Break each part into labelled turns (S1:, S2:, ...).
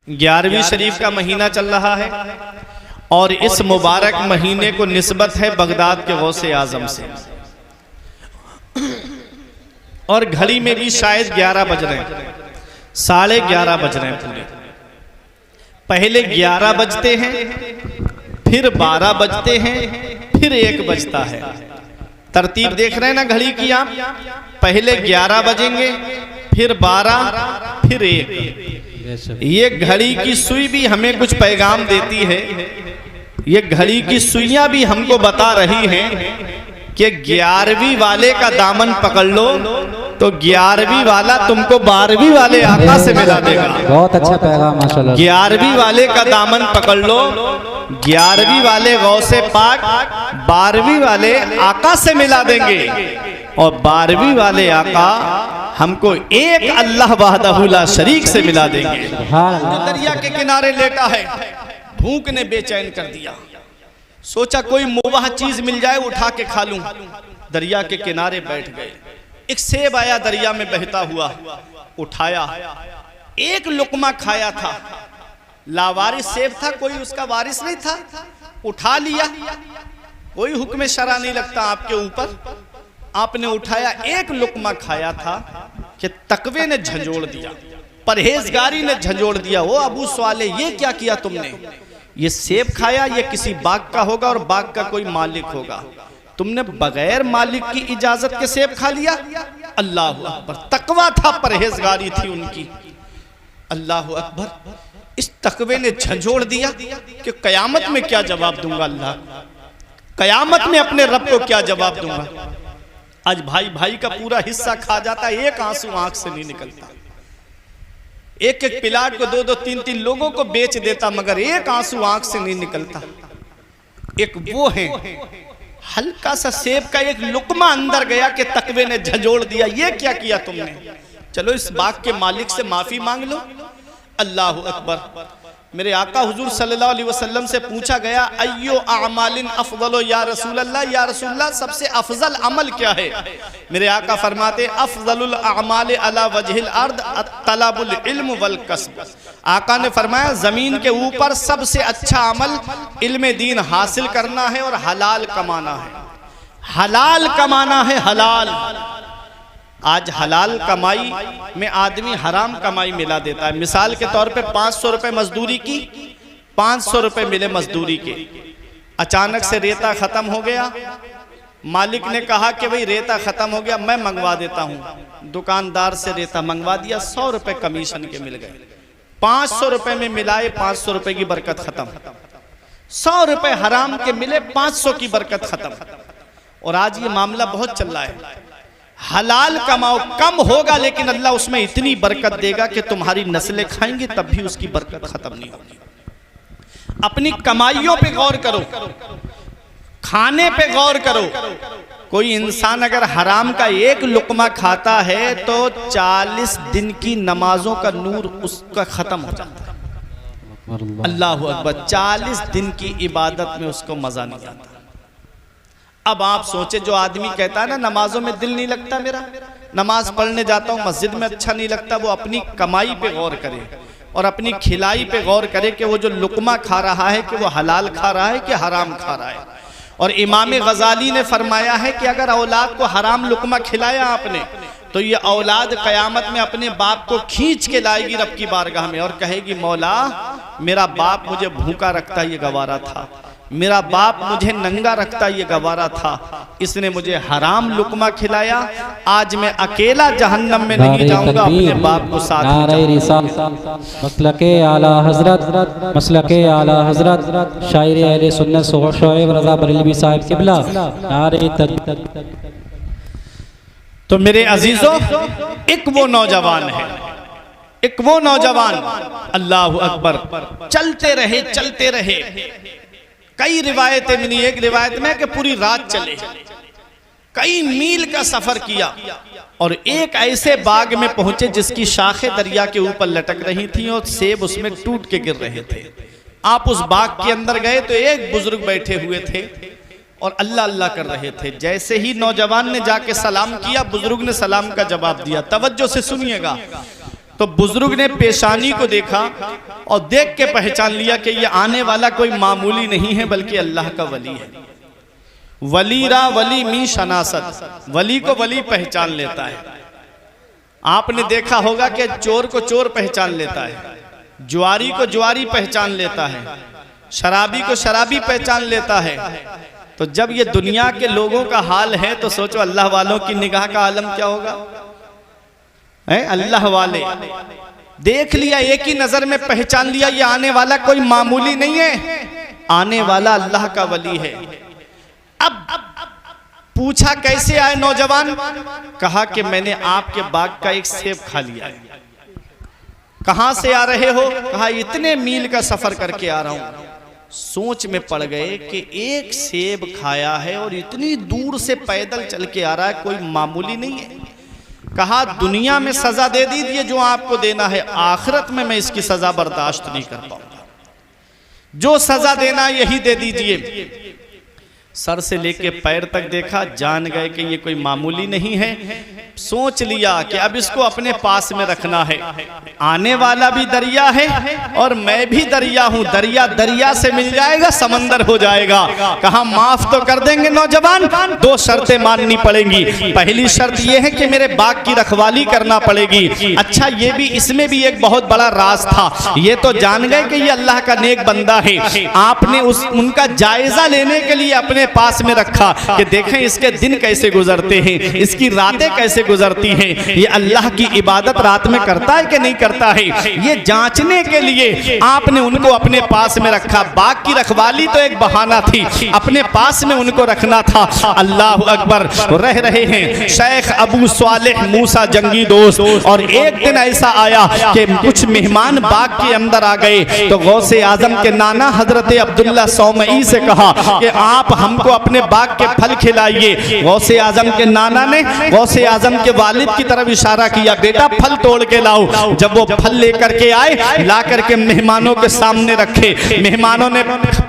S1: 11वीं शरीफ का महीना चल रहा है और इस मुबारक महीने को निस्बत है बगदाद के गौसे आजम से। और घड़ी में भी शायद 11 बज रहे हैं, 11:30 बज रहे हैं पूरे। पहले 11 बजते हैं, फिर 12 बजते हैं, फिर 1 बजता है। तरतीब देख रहे हैं ना घड़ी की आप? पहले 11 बजेंगे, फिर 12, फिर 1। ये घड़ी की सुई भी हमें कुछ पैगाम देती है। ये घड़ी की सुइयां भी हमको बता रही हैं कि 11वीं वाले का दामन पकड़ लो तो 11वीं वाला तुमको 12वीं वाले आका से मिला देगा।
S2: बहुत अच्छा पैगाम माशाल्लाह।
S1: 11वीं वाले का दामन पकड़ लो, 11वीं वाले गौसे पाक 12वीं वाले आका से मिला देंगे और 12वीं वाले आका हमको एक अल्लाह वहदहू ला शरीक से मिला देंगे। दरिया के किनारे लेटा है, भूख ने बेचैन कर दिया। सोचा कोई मुबाह चीज मिल जाए उठा के खा लूं। दरिया के किनारे बैठ गए। एक सेब आया दरिया में बहता हुआ, उठाया, एक लुकमा खाया था। लावारिस सेब था, कोई उसका वारिस नहीं था, उठा लिया। कोई हुक्म शरा नहीं लगता आपके ऊपर। आपने उठाया, एक लुकमा खाया था कि तकवे ने झंझोड़ दिया, परहेजगारी ने झंझोड़ दिया। वो अबू सवाले, ये क्या किया तुमने? ये सेब खाया, ये किसी बाग का होगा और बाग का कोई मालिक होगा। तुमने बगैर मालिक की इजाजत के सेब खा लिया। अल्लाह अकबर। तकवा था, परहेजगारी थी उनकी। अल्लाह अकबर। इस तकवे ने झंझोड़ दिया कि कयामत में क्या जवाब दूंगा अल्लाह, कयामत में अपने रब को क्या जवाब दूंगा। आज भाई भाई का पूरा हिस्सा खा जाता है, एक आंसू आंख से नहीं निकलता। एक एक प्लाट को 2-2, 3-3 लोगों को बेच देता, मगर एक आंसू आंख से नहीं निकलता। एक वो है, हल्का सा सेब का एक लुकमा अंदर गया कि तकवे ने झंझोड़ दिया। ये क्या किया तुमने? चलो इस बाग के मालिक से माफी मांग लो। अल्लाह अकबर। मेरे आका हुजूर सल्लल्लाहु अलैहि वसल्लम से पूछा गया, अय्यो अमालिन अफजलो या रसूल अल्लाह, या रसूल अल्लाह सबसे अफजल अमल क्या है? मेरे आका फरमाते, अफजलुल अमाल अला वजहिल अर्द तलबुल इल्म वल कसब। आका ने फरमाया, जमीन के ऊपर सबसे अच्छा अमल इल्म दीन हासिल करना है और हलाल कमाना है। हलाल कमाना है, हलाल। आज हलाल कमाई में आदमी हराम कमाई मिला देता है। मिसाल के तौर पे 500 रुपए मजदूरी की, 500 रुपए मिले मजदूरी के। अचानक से रेता खत्म हो गया। मालिक ने कहा कि भाई रेता खत्म हो गया, मैं मंगवा देता हूं। दुकानदार से रेता मंगवा दिया, 100 रुपए कमीशन के मिल गए। 500 रुपए में मिलाए, 500 रुपए की बरकत खत्म। 100 रुपए हराम के मिले, 500 की बरकत खत्म। और आज ये मामला बहुत चल रहा है। हलाल कमाओ, कम होगा लेकिन अल्लाह उसमें इतनी बरकत देगा कि तुम्हारी नस्लें खाएंगी तब भी उसकी बरकत खत्म नहीं होगी। अपनी कमाइयों पे गौर करो, खाने पे गौर करो। कोई इंसान अगर हराम का एक लुकमा खाता है तो 40 दिन की नमाजों का नूर उसका खत्म हो जाता है। अल्लाह अकबर। 40 दिन की इबादत में उसको मजा नहीं आता। अब आप सोचे, जो आदमी कहता है ना नमाजों में दिल नहीं लगता मेरा, नमाज पढ़ने जाता हूँ मस्जिद में अच्छा नहीं लगता, वो अपनी कमाई पे गौर करे और अपनी खिलाई पे गौर करे कि वो जो लुकमा खा रहा है कि वो हलाल खा रहा है कि हराम खा रहा है। और इमाम गजाली ने फरमाया है कि अगर औलाद को हराम लुकमा खिलाया आपने तो ये औलाद कयामत में अपने बाप को खींच के लाएगी रब की बारगाह में और कहेगी, मौला मेरा बाप मुझे भूखा रखता ये गवारा था, मेरा बाप मुझे नंगा रखता ये गवारा था, इसने मुझे हराम लुकमा खिलाया, आज मैं अकेला जहन्नम में नहीं जाऊंगा, अपने बाप को साथ ले जाऊंगा।
S2: मसलके आला हजरत, मसलके आला हजरत शायर अहले सुन्नत शोएब रज़ा बरेलवी साहिब किबला। नारे तकबीर।
S1: तो मेरे अजीजों, एक वो नौजवान है, एक वो नौजवान, अल्लाह अकबर, चलते रहे चलते रहे। कई रिवायतें मिली। एक रिवायत में कि पूरी रात चले, कई मील का सफर किया और एक ऐसे बाग में पहुंचे जिसकी शाखें दरिया के ऊपर लटक रही थी और सेब उसमें टूट के गिर रहे थे। आप उस बाग के अंदर गए तो एक बुजुर्ग बैठे हुए थे और अल्लाह अल्लाह कर रहे थे। जैसे ही नौजवान ने जाके सलाम किया, बुजुर्ग ने सलाम का जवाब दिया। तवज्जो से सुनिएगा। तो बुजुर्ग ने पेशानी को देखा और देख के पहचान लिया कि ये आने वाला कोई मामूली नहीं है बल्कि अल्लाह का वली है। वलीरा वली मी शनासत, वली को वली पहचान लेता है। आपने देखा होगा कि चोर को चोर पहचान लेता है, जुआरी को जुआरी पहचान लेता है, शराबी को शराबी पहचान लेता है। तो जब ये दुनिया के लोगों का हाल है तो सोचो अल्लाह वालों की निगाह का आलम क्या होगा। अल्लाह वाले देख लिया, एक ही नजर में पहचान लिया ये आने वाला कोई मामूली नहीं है, आने वाला अल्लाह का वली है। अब पूछा कैसे आए नौजवान, कहा कि मैंने आपके बाग का एक सेब खा लिया है। कहां से आ रहे हो, कहा इतने मील का सफर करके आ रहा हूं। सोच में पड़ गए कि एक सेब खाया है और इतनी दूर से पैदल चल के आ रहा है, कोई मामूली नहीं है। कहा दुनिया में सजा दे दीजिए जो आपको देना है, आखिरत में मैं इसकी सजा बर्दाश्त नहीं कर पाऊंगा, जो सजा देना यही दे दीजिए। सर से लेके पैर तक देखा, जान गए कि ये कोई मामूली नहीं है। सोच लिया कि अब इसको अपने पास में रखना है, आने वाला भी दरिया है और मैं भी दरिया हूं, दरिया दरिया से मिल जाएगा, समंदर हो जाएगा। कहा माफ तो कर देंगे नौजवान, दो शर्तें माननी पड़ेंगी। पहली शर्त यह है कि मेरे बाग की रखवाली करना पड़ेगी। अच्छा ये भी, इसमें भी एक बहुत बड़ा राज था। ये तो जान गए कि ये अल्लाह का नेक बंदा है, आपने उनका जायजा लेने के लिए अपने पास में रखा कि देखें इसके दिन कैसे गुजरते हैं, इसकी रातें कैसे गुजरती हैं, ये अल्लाह की इबादत रात में करता है कि नहीं करता है, ये जांचने के लिए आपने उनको अपने पास में रखा। बाग की रखवाली तो एक बहाना थी, अपने पास में उनको रखना था। अल्लाह अकबर। रह रहे हैं शेख अबू सालेह मूसा जंगी दोस्त, और एक दिन ऐसा आया कि कुछ मेहमान बाग के अंदर आ गए तो गौसे आजम के नाना हजरत अब्दुल्ला सौमई से कहा कि आप हमको अपने बाग के फल खिलाइए। गौसे आजम के नाना ने गौसे आजम के वालिद की तरफ इशारा किया, बेटा फल तोड़ के लाओ। जब वो फल लेकर के आए, ला करके मेहमानों के सामने रखे। मेहमानों ने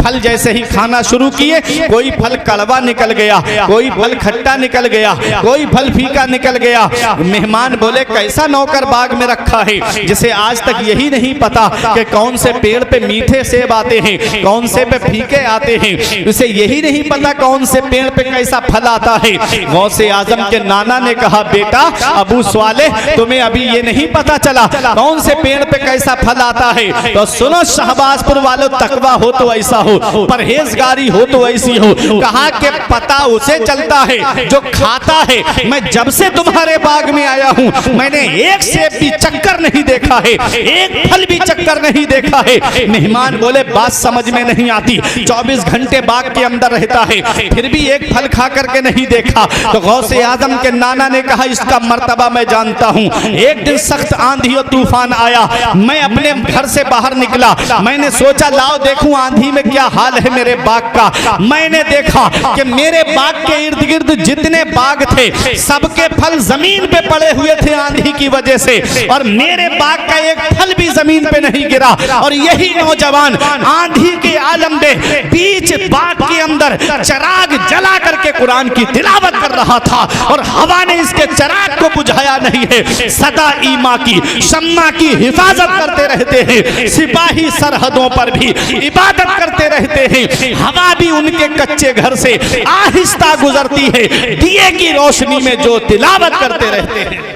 S1: फल जैसे ही खाना शुरू किए, कोई फल कड़वा निकल गया, कोई फल खट्टा निकल गया, कोई फल फीका निकल गया। मेहमान बोले कैसा नौकर बाग में रखा है जिसे आज तक यही नहीं पता कि कौन से पेड़ पे मीठे सेब आते हैं, कौन से पे फीके आते हैं, इसे यही नहीं पता कौन से पेड़ पे कैसा फल आता है। गौसे आजम के नाना ने कहा बेटा अबू सालेह, तुम्हें अभी ये नहीं पता चला कौन से पेड़ पे कैसा फल आता है। तो सुनो शहबाजपुर वालों, तकवा हो तो ऐसा हो, परहेजगारी हो तो ऐसी हो। कहा कि पता उसे चलता है जो खाता है। मैं जब से तुम्हारे बाग में आया हूं, मैंने एक सेब भी चक्कर नहीं देखा है, एक फल भी चक्कर नहीं देखा है। मेहमान बोले बात समझ में नहीं आती, 24 घंटे बाग के अंदर रहता है, फिर भी एक फल खा करके नहीं देखा। तो गौसे आजम के नाना ने कहा इसका मर्तबा मैं जानता हूं। एक दिन सख्त आंधी और तूफान आया, मैं अपने घर से बाहर निकला, मैंने सोचा लाओ देखूं आंधी में क्या हाल है मेरे बाग का। मैंने देखा कि मेरे बाग के इर्द गिर्द जितने बाग थे सबके फल जमीन पे पड़े हुए थे आंधी की वजह से, और मेरे बाग का एक फल भी जमीन पे नहीं गिरा। और यही नौजवान आंधी के आलम में बीच बाग के अंदर चराग जला करके कुरान की तिलावत कर रहा था, और हवा ने इसके चराग को बुझाया नहीं है। सदा ईमा की शम्मा की हिफाजत करते रहते हैं, सिपाही सरहदों पर भी इबादत करते रहते हैं। हवा भी उनके कच्चे घर से आहिस्ता गुजरती है, दिए की रोशनी में जो तिलावत करते रहते हैं।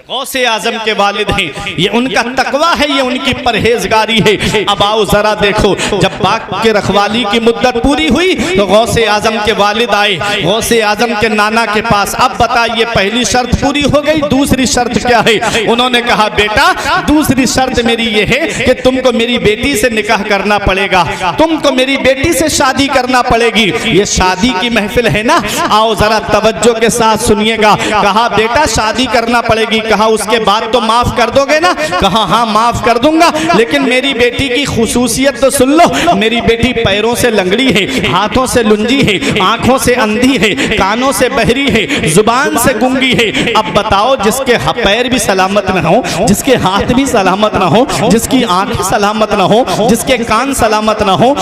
S1: गौसे आजम के वालिद हैं, ये उनका तकवा है, ये उनकी परहेजगारी है। अब आओ जरा देखो, जब बाग के रखवाली की मुद्दत पूरी हुई तो गौसे आजम के वालिद आए गौसे आजम के नाना के पास। अब बताइए पहली शर्त पूरी हो गई, दूसरी शर्त क्या है? उन्होंने कहा बेटा दूसरी शर्त मेरी ये है कि तुमको मेरी बेटी से निकाह करना पड़ेगा, तुमको मेरी बेटी से शादी करना पड़ेगी। ये शादी की महफिल है ना, आओ जरा तवज्जो के साथ सुनिएगा। कहा बेटा शादी करना पड़ेगी। कहा उसके बाद तो माफ कर दोगे ना? कहा हाँ माफ कर दूंगा, लेकिन मेरी बेटी की खुसूसियत तो सुन लो। मेरी बेटी पैरों से लंगड़ी है, हाथों से लुंजी है, आंखों से अंधी है, कानों से बहरी है, जुबान से गुंगी है। अब बताओ जिसके पैर भी सलामत न हो, जिसके हाथ भी सलामत न हो, जिसकी आंखें सलामत न हो, जिसके कान सलामत न हो,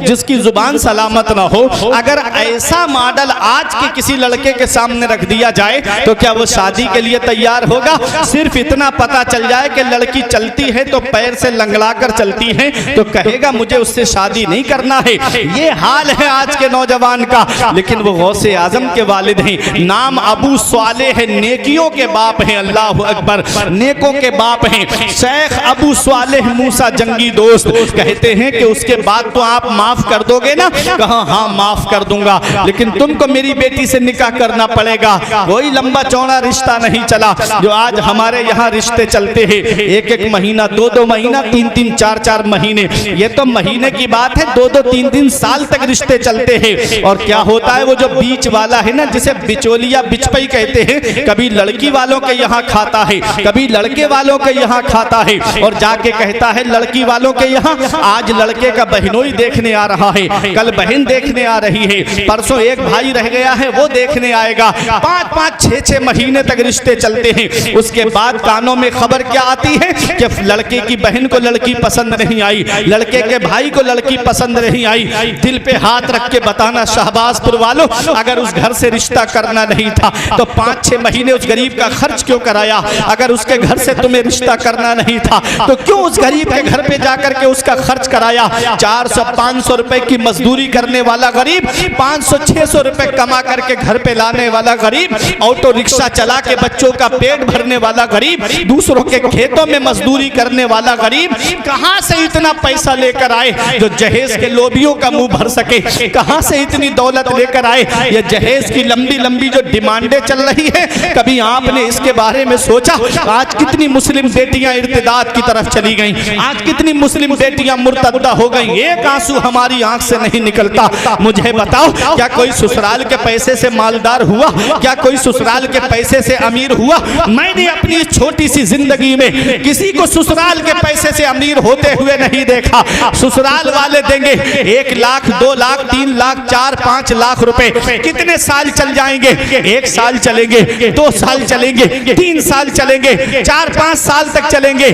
S1: जिसकी जुबान सलामत न हो, अगर ऐसा मॉडल आज के किसी लड़के के सामने रख दिया जाए तो क्या वो शादी के लिए तैयार होगा, सिर्फ इतना पता चल जाए कि लड़की चलती है तो पैर से लंगड़ा कर चलती है तो कहेगा मुझे उससे शादी नहीं करना है। ये हाल है आज के नौजवान का। लेकिन वो गौसे आजम के वालिद हैं, नाम अबू स्वालेह है, नेकियों के बाप हैं, अल्लाह अकबर, नेकों के बाप हैं। शेख अबू स्वालेह मूसा जंगी दोस्त कहते हैं कि उसके बाद तो आप माफ कर दोगे ना? कहा हाँ माफ कर दूंगा, लेकिन तुमको मेरी बेटी से निकाह करना पड़ेगा। वही लंबा चौड़ा रिश्ता नहीं चला जो आज हमारे यहाँ रिश्ते चलते हैं, एक एक महीना, दो दो महीना, तीन तीन चार चार महीने। ये तो महीने की बात है, दो दो तीन तीन साल तक रिश्ते चलते हैं। और क्या होता है, वो जो बीच वाला है ना, जिसे बिचौलिया बिचपई कहते हैं, कभी लड़की वालों के यहाँ खाता है, कभी लड़के वालों के यहाँ खाता है, और जाके कहता है लड़की वालों के यहाँ आज लड़के का बहनोई देखने आ रहा है, कल बहन देखने आ रही है, परसों एक भाई रह गया है वो देखने आएगा। 5-5, 6-6 महीने तक रिश्ते चलते हैं। उसके बाद कानों में खबर क्या आती है कि लड़के की बहन को लड़की पसंद नहीं आई, लड़के के भाई को लड़की पसंद नहीं आई। दिल पे हाथ रख के बताना शाहबाजपुर वालों, अगर उस घर से रिश्ता करना नहीं था तो 5-6 महीने उस गरीब का खर्च क्यों कराया? अगर उसके घर से तुम्हें रिश्ता करना नहीं था तो क्यों उस गरीब के घर पे जाकर के उसका खर्च कराया? 400-500 रुपए की मजदूरी करने वाला गरीब, 500-600 रुपए कमा करके घर पे लाने वाला गरीब, ऑटो रिक्शा चला के बच्चों का पेट भरने वाला गरीब, दूसरों के खेतों में मजदूरी करने वाला गरीब, कहां से इतना पैसा लेकर आए जो जहेज के लोबियों का मुंह भर सके? कहां से इतनी दौलत लेकर आए? ये जहेज की लंबी लंबी जो डिमांडें चल रही है, कभी आपने इसके बारे में सोचा? आज कितनी मुस्लिम बेटियां इर्तिदाद की तरफ चली गईं, आज कितनी मुस्लिम बेटियां मुर्तद्दा हो गईं, एक आंसू हमारी आंख से नहीं निकलता। मुझे बताओ, क्या कोई ससुराल के पैसे से मालदार हुआ? क्या कोई ससुराल के पैसे से अमीर हुआ? मैंने अपनी छोटी सी जिंदगी में किसी को ससुराल के पैसे से अमीर होते हुए नहीं देखा। ससुराल वाले देंगे 1 लाख, 2 लाख, 3 लाख, 4-5 लाख रुपए। कितने साल चल जाएंगे? 1 साल चलेंगे, 2 साल चलेंगे, 3 साल चलेंगे, 4-5 साल तक चलेंगे,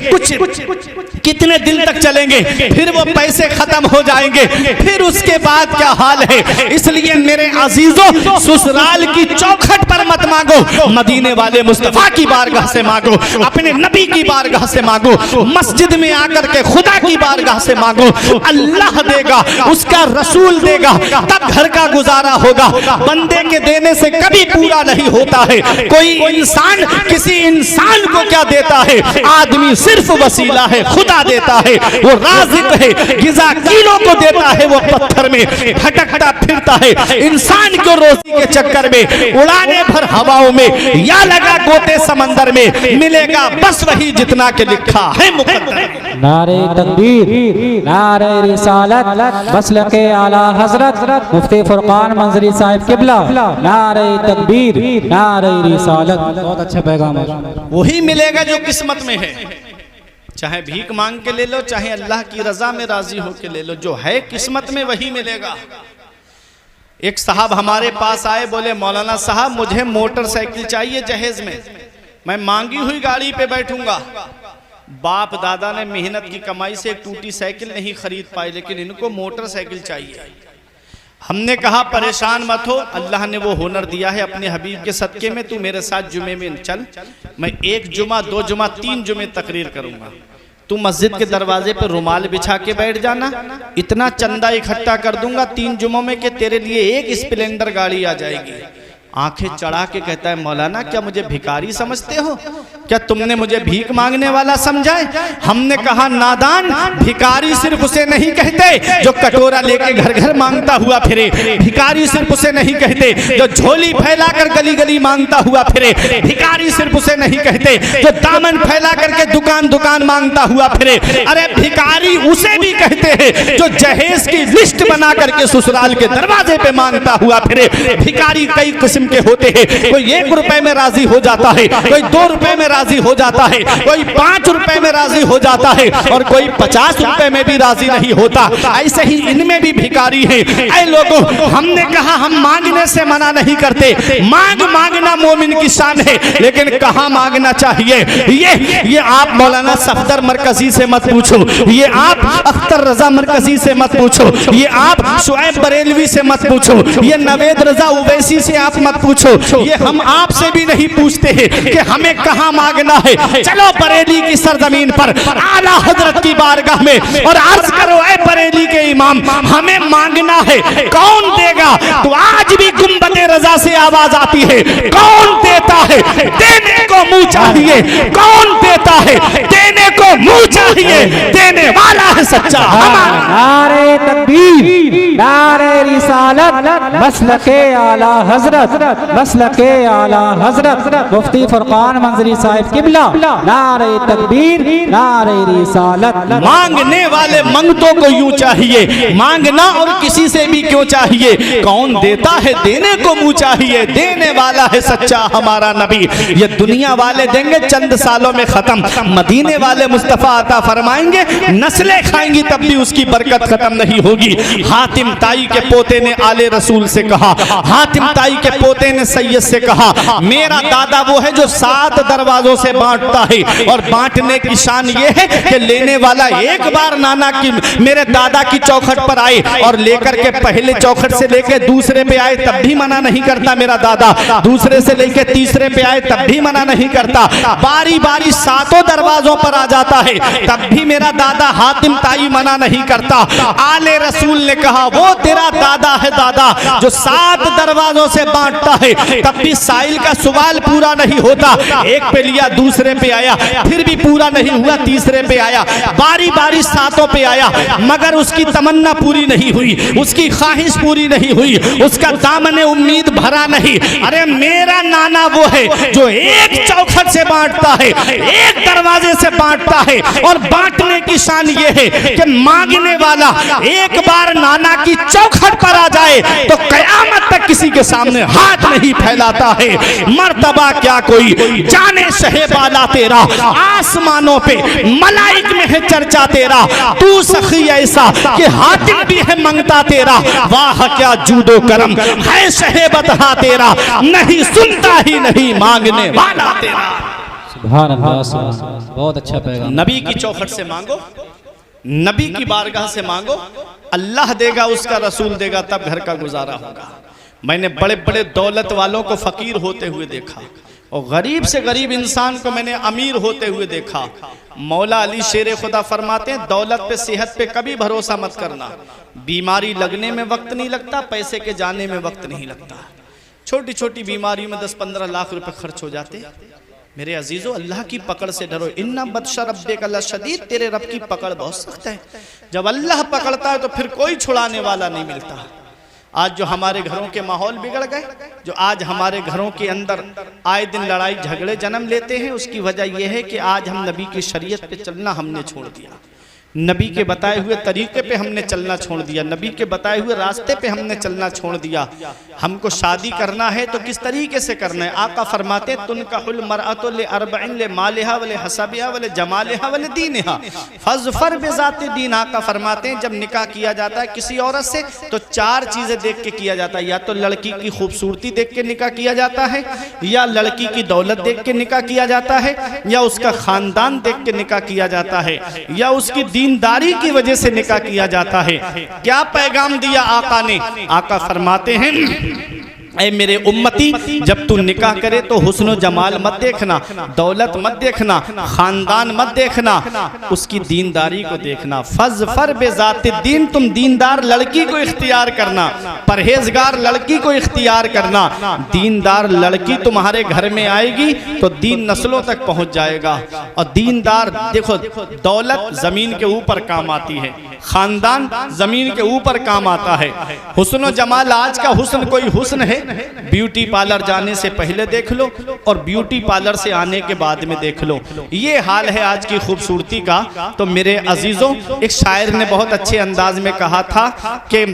S1: कुछ कितने दिन तक चलेंगे, फिर वो पैसे खत्म हो जाएंगे। फिर उसके बाद क्या हाल है? इसलिए मेरे अजीजों, ससुराल की चौखट पर मत मांगो, मदीने वाले मुस्तफा की बारगाह से मांगो, अपने नबी की बारगाह से मांगो, मस्जिद में आकर के खुदा की बारगाह से मांगो। अल्लाह देगा, उसका रसूल देगा, तब घर का गुजारा होगा। बंदे के देने से कभी पूरा नहीं होता है। कोई इंसान किसी इंसान को क्या देता है? आदमी सिर्फ वसीला है, खुदा देता है, वो राज़िक है, गिज़ा किलो को देता है, वो पत्थर में भटकता फिरता है। इंसान को रोजी के चक्कर में उड़ाने भर हवाओं में या लगा गोते समंदर में, मिलेगा बस वही जितना के लिखा है मुकद्दर।
S2: नारे तकबीर, नारे रिसालत, मसलके आला हजरत मुफ्ती फुरकान मंजरी साहिब किबला, नारे तकबीर, नारे रिसालत। बहुत अच्छा पैगाम है।
S1: वही मिलेगा जो किस्मत में है, चाहे भीख मांग के ले लो, चाहे अल्लाह की रजा में राजी होके ले लो, जो है किस्मत में वही मिलेगा। एक साहब हमारे पास आए, बोले मौलाना साहब मुझे मोटरसाइकिल चाहिए जहेज में, मैं मांगी हुई गाड़ी पे बैठूंगा। बाप दादा ने मेहनत की कमाई से एक टूटी साइकिल नहीं खरीद पाई, लेकिन इनको मोटरसाइकिल चाहिए। हमने कहा परेशान मत हो, अल्लाह ने वो हुनर दिया है अपने हबीब के सदके में, तू मेरे साथ जुमे में चल, मैं 1 जुमा, 2 जुमा, 3 जुमे तकरीर करूंगा। तू मस्जिद के दरवाजे पर रुमाल बिछा के बैठ जाना, इतना चंदा इकट्ठा कर दूंगा 3 जुमों में कि तेरे लिए एक स्प्लेंडर गाड़ी आ जाएगी। आंखें चढ़ा के कहता है मौलाना क्या मुझे भिखारी समझते हो? क्या तुमने मुझे भीख मांगने वाला समझा है? हमने कहा नादान, भिखारी सिर्फ उसे नहीं कहते जो कटोरा लेके घर घर मांगता हुआ फिरे, भिखारी सिर्फ उसे नहीं कहते जो झोली फैलाकर गली गली मांगता हुआ फिरे, भिखारी सिर्फ उसे नहीं कहते जो दामन फैला करके दुकान दुकान मांगता हुआ फिरे। अरे भिखारी उसे भी कहते हैं जो जहेज की लिस्ट बना करके ससुराल के दरवाजे पे मांगता हुआ फिरे। भिखारी कई किस्म के होते हैं, कोई 1 रुपए में राजी हो जाता है, कोई 2 रुपए में राजी हो जाता है, कोई 5 रुपए में राजी हो जाता है और कोई 50 रुपए में भी राजी नहीं होता। ऐसे ही इनमें भी भिखारी हैं। ऐ लोगों, हमने कहा हम मांगने से मना नहीं करते, मांगना मोमिन की शान है, लेकिन कहाँ मांगना चाहिए ये आप मौलाना सफदर मरकजी से मत पूछो, ये आप अख्तर रजा मरकजी से मत पूछो, ये आप शुएब बरेलवी से मत पूछो, ये नवेद रजा उवैसी से आप मत पूछो, ये हम आपसे भी नहीं पूछते हैं कि हमें कहाँ मांगना है। चलो बरेली की सरजमीन पर आला हजरत की बारगाह में और अर्ज करो, ऐ बरेली के इमाम, हमें मांगना है, कौन देगा? तो आज भी गुंबदे रजा से आवाज आती है, कौन देता है? देने को मुंह चाहिए। कौन देता है? देने को मुंह चाहिए। देने वाला है सच्चा हमारा।
S2: नारे तकबीर, नारे रिसालत, मसलके आला हजरत, मसलके आला हजरत मुफ्ती फुरकान मंजरी साहिब किबला। नारे तकबीर, नारे रिसालत।
S1: मांगने वाले मंगतों को यूं चाहिए, मांगना और किसी से भी क्यों चाहिए? कौन देता है? देने को मुंह चाहिए। देने वाला है सच्चा हमारा नबी। ये दुनिया वाले देंगे चंद सालों में खत्म, मदीने वाले मुस्तफा अता फरमाएंगे, नस्लें खाएंगी तब भी उसकी बरकत खत्म नहीं होगी। हातिम ताई के पोते ने आले रसूल से कहा, हातिम ताई के पोते ने सैयद से कहा, मेरा दादा वो है जो 7 दरवाजों से बांटता है, और बांटने की शान ये है कि लेने वाला एक बार नाना की मेरे दादा की चौखट पर आए और लेकर के पहले चौखट से लेकर दूसरे पे आए तब भी मना नहीं करता मेरा दादा, दूसरे से लेकर तीसरे पे आए तब भी मना नहीं करता, बारी बारी 7 दरवाजों पर आ जाता है तब भी मेरा दादा हातिम ताई मना नहीं करता। आले रसूल ने कहा, वो तेरा दादा है दादा जो 7 दरवाजों से बांटता है, तब भी साइल का सवाल पूरा नहीं होता, एक पे लिया दूसरे पे आया, फिर भी पूरा नहीं हुआ तीसरे पे आया, बारी बारी 7 पे आया, मगर उसकी तमन्ना पूरी नहीं हुई, उसकी ख्वाहिश पूरी नहीं हुई, उसका दामन उम्मीद भरा नहीं। अरे मेरा नाना वो है जो एक चौखट से बांटता है, एक दरवाजे से बांटता है, और बांटने की शान ये है कि मांगने वाला एक बार नाना की चौखट पर आ जाए तो कयामत तक किसी के सामने हाथ नहीं फैलाता है। मर्तबा क्या कोई जाने शहे बाला तेरा, आसमानों पे मलाइक में है चर्चा तेरा, तू सखी ऐसा कि हातिम भी है मंगता तेरा, वाह क्या जूदो करम है शहे बतहा तेरा, नहीं सुनता ही नहीं मांगने वाला तेरा।
S2: सुभान अल्लाह, सुभान अल्लाह। बहुत अच्छा पैगाम।
S1: नबी की चौखट से मांगो, नबी की बारगाह से मांगो, अल्लाह देगा, उसका रसूल देगा, तब घर का गुजारा होगा। मैंने बड़े बड़े दौलत वालों को फकीर होते हुए देखा, और गरीब से गरीब इंसान को मैंने अमीर होते हुए देखा। मौला अली शेर खुदा फरमाते हैं, दौलत पे सेहत पे कभी भरोसा मत करना, बीमारी लगने में वक्त नहीं लगता, पैसे के जाने में वक्त नहीं लगता। छोटी छोटी बीमारियों में 10-15 लाख रुपए खर्च हो जाते। मेरे अजीजों, अल्लाह की पकड़ से डरो। इन्ना बदशा रब्बिका लशदीद, तेरे रब की पकड़ बहुत सख्त है। जब अल्लाह पकड़ता है तो फिर कोई छुड़ाने वाला नहीं मिलता। आज जो हमारे घरों के माहौल बिगड़ गए, जो आज हमारे घरों के अंदर आए दिन लड़ाई झगड़े जन्म लेते हैं, उसकी वजह यह है कि आज हम नबी की शरीयत पे चलना हमने छोड़ दिया, नबी के बताए हुए तरीके पे हमने चलना छोड़ दिया, नबी के बताए हुए रास्ते पे हमने चलना छोड़ दिया। हमको शादी करना है तो किस तरीके से करना है? आका फरमाते तुनकाहुल मरअतु लिअरबइन लिमालिहा व लिहसबिहा व लिजमालिहा व लिदीनिहा फज़फर बिज़ाति दीन। आका फरमाते हैं जब निकाह किया जाता है किसी औरत से तो 4 चीज़ें देख के किया जाता है, या तो लड़की की खूबसूरती देख के निकाह किया जाता है, या लड़की की दौलत देख के निकाह किया जाता है, या उसका ख़ानदान देख के निकाह किया जाता है, या उसकी दीनदारी की वजह से निकाह किया जाता है। क्या पैगाम दिया आका ने? आका फरमाते हैं, ऐ मेरे उम्मती, जब तू निकाह करे तो हुस्न जमाल मत देखना, दौलत मत देखना, खानदान मत देखना, उसकी दीनदारी को देखना। फज़फर बेज़ाति दीन, तुम दीनदार लड़की को इख्तियार करना, परहेजगार लड़की को इख्तियार करना। दीनदार लड़की तुम्हारे घर में आएगी तो दीन नस्लों तक पहुंच जाएगा। और दीनदार, देखो दौलत जमीन के ऊपर काम आती है, खानदान जमीन के ऊपर काम आता है। हुस्न और जमाल, आज का हुस्न कोई हुस्न है ब्यूटी पार्लर जाने से पहले देख लो और ब्यूटी पार्लर से आने के बाद में देख लो, ये हाल है आज की खूबसूरती का। तो मेरे अजीजों, एक शायर ने बहुत अच्छे अंदाज में कहा था कि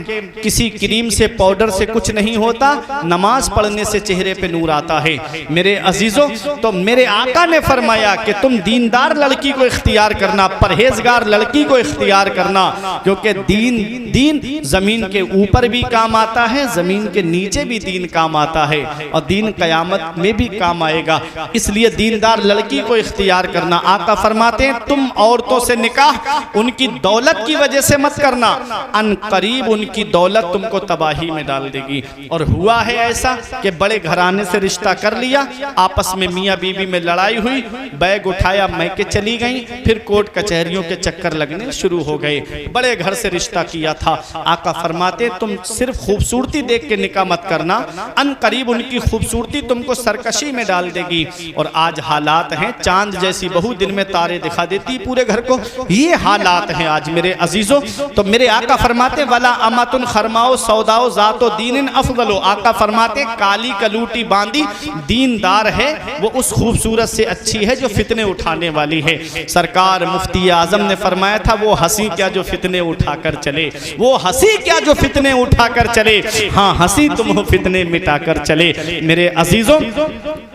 S1: किसी क्रीम से पाउडर से कुछ नहीं होता, नमाज पढ़ने से चेहरे पे नूर आता है। मेरे अजीजों, तो मेरे आका ने फरमाया कि तुम दीनदार लड़की को इख्तियार करना, परहेजगार लड़की को इख्तियार करना, क्योंकि दीन जमीन के ऊपर भी काम आता है, जमीन के नीचे भी दीन काम आता है और दीन कयामत में भी काम आएगा। इसलिए दीनदार लड़की को इख्तियार करना। आका फरमाते हैं तुम औरतों से निकाह उनकी दौलत की वजह से मत करना, अन करीब उनकी दौलत तुमको तबाही में डाल देगी। और हुआ है ऐसा कि बड़े घराने से रिश्ता कर लिया, आपस में मियाँ बीवी में लड़ाई हुई, बैग उठाया मैके चली गई, फिर कोर्ट कचहरियों के चक्कर लगने शुरू हो गए। बड़े घर से रिश्ता किया था, आका फरमाते तुम सिर्फ खूबसूरती देख के निकाह मत करना, अन करीब उनकी खूबसूरती तुमको सरकशी में डाल देगी। और आज हालात हैं, चांद जैसी बहू दिन में तारे दिखा देती पूरे घर को, ये हालात हैं आज मेरे अजीजों। तो मेरे आका फरमाते वला अमातुन खरमाओ सौदाओ जातो दीनिन अफदलो, आका फरमाते काली कलूटी बांधी दीनदार है वो उस खूबसूरत से अच्छी है जो फितने उठाने वाली है। सरकार मुफ्ती आजम ने फरमाया था वो हंसी क्या जो फितने उठाकर चले, वो हंसी क्या जो फितने उठाकर चले, हाँ हंसी तुम हो फितने मिटाकर चले। मेरे अजीजों,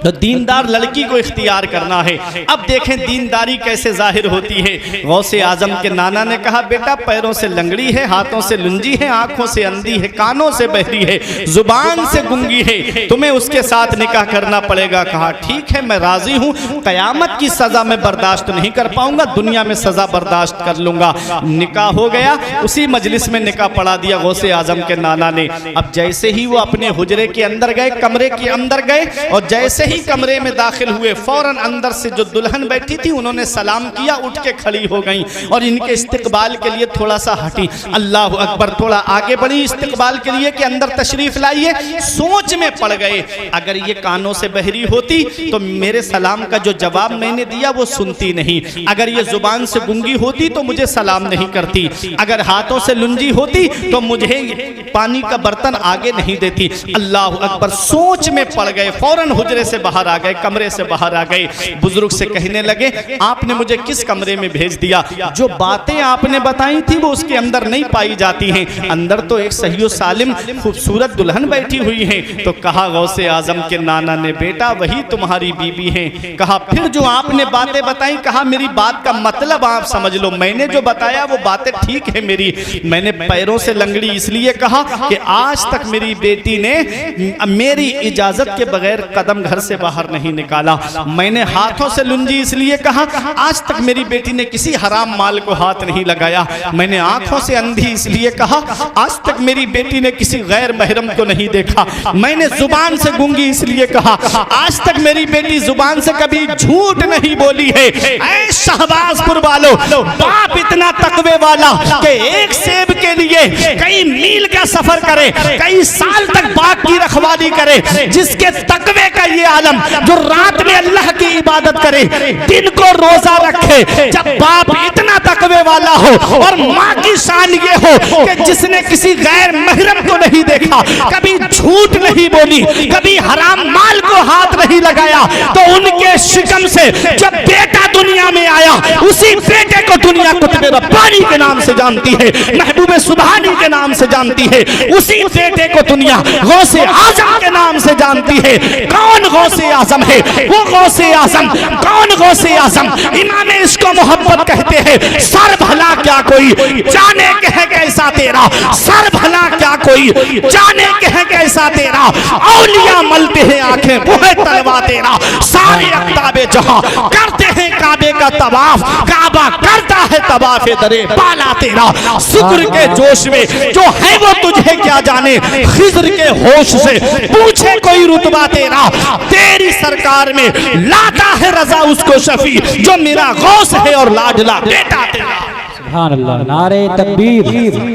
S1: तो दीनदार लड़की को इख्तियार करना है। अब देखें दीनदारी कैसे जाहिर होती है। गौसे आजम के नाना ने कहा बेटा पैरों से लंगड़ी है, हाथों से लुंजी है, आंखों से अंधी है, कानों से बहरी है, जुबान से गुंगी है, तुम्हें उसके साथ निकाह करना पड़ेगा। कहा ठीक है मैं राजी हूँ, कयामत की सजा मैं बर्दाश्त नहीं कर पाऊंगा, दुनिया में सजा बर्दाश्त कर लूंगा। निकाह हो गया, उसी मजलिस में निकाह पढ़ा दिया गौसे आजम के नाना ने। अब जैसे ही वो अपने हुजरे के अंदर गए, कमरे के अंदर गए, और जैसे ही कमरे में दाखिल हुए फौरन अंदर से जो दुल्हन बैठी थी उन्होंने सलाम किया, उठ के खड़ी हो गई और इनके इस्तकबाल के लिए थोड़ा सा हटी, अल्लाह अकबर, थोड़ा आगे बढ़ी इस्तकबाल के लिए कि अंदर तशरीफ लाइए। सोच में पड़ गए अगर ये कानों से बहरी होती तो मेरे सलाम का जो जवाब मैंने दिया वो सुनती नहीं, अगर ये जुबान से गुंगी होती तो मुझे सलाम नहीं करती, अगर हाथों से लुंजी होती तो मुझे पानी का बर्तन आगे नहीं देती। अल्लाह अकबर, सोच में पड़ गए, फौरन हुजरे से बाहर आ गए, कमरे से बाहर आ गए। बुजुर्ग से कहने लगे आपने मुझे किस कमरे में भेज दिया, जो बातें आपने बताई थी वो उसके अंदर नहीं पाई जाती हैं, अंदर तो एक सही सालिम खूबसूरत दुल्हन बैठी हुई है। तो कहा गौसे आजम के नाना ने बेटा वही तुम्हारी बीबी है। कहा फिर जो आपने बातें बताई, कहा मेरी बात का मतलब आप समझ लो, मैंने जो बताया वो बातें ठीक है मेरी, मैंने पैरों से लंगड़ी इसलिए कहा कि आज तक मेरी बेटी ने मेरी इजाजत के बगैर कदम घर से बाहर नहीं निकाला, मैंने हाथों से लुंजी इसलिए कहा आज तक मेरी बेटी ने किसी हराम माल को हाथ नहीं लगाया, मैंने आंखों से अंधी इसलिए कहा आज तक मेरी बेटी ने किसी गैर महरम को नहीं देखा, मैंने जुबान से गूंगी इसलिए कहा आज तक मेरी बेटी जुबान से कभी झूठ नहीं बोली है। ऐ शहबाजपुर वालों, बाप इतना तकवे वाला कि एक सेब के लिए कई मील का सफर करे, कई साल तक बाग की रखवाली करे, जिसके तकवे का ये आलम, जो रात में अल्लाह की इबादत करे, दिन को रोजा रखे, जब बाप इतना तकवे वाला हो और माँ की शान ये हो कि जिसने किसी गैर महरम को नहीं देखा, कभी झूठ नहीं बोली, कभी हराम माल को हाथ नहीं लगाया, तो उनके शिकम से जब बेटा दुनिया में आया उसी बेटे को दुनिया कुतुब रब्बानी के नाम से जानती है, महबूब सुबहानी के नाम से जानती है, उसी बेटे को दुनिया गौसे आजम के नाम से जानती है। कौन गौसे आजम है? वो गौसे आजम, कौन गौसे आजम? इमाम इसको मोहब्बत कहते हैं। सर भला क्या कोई जाने के है कैसा तेरा, सर भला क्या कोई जाने के है कैसा तेरा, औलिया मलते हैं आंखें वो है तलवा तेरा, सारे अफ्ताबे जहां करते हैं काबे का तवाफ, काबा करता है तवाफे दरे पाला तेरा, शुक्र के जोश में जो है वो तुझे क्या जाने, खिज्र के होश से पूछे कोई रुतबा तेरा, तेरी सरकार में लाता है रजा उसको शफी जो मेरा गौस है और लाडला बेटा तेरा।
S2: सुभान अल्लाह। नारे तकबीर,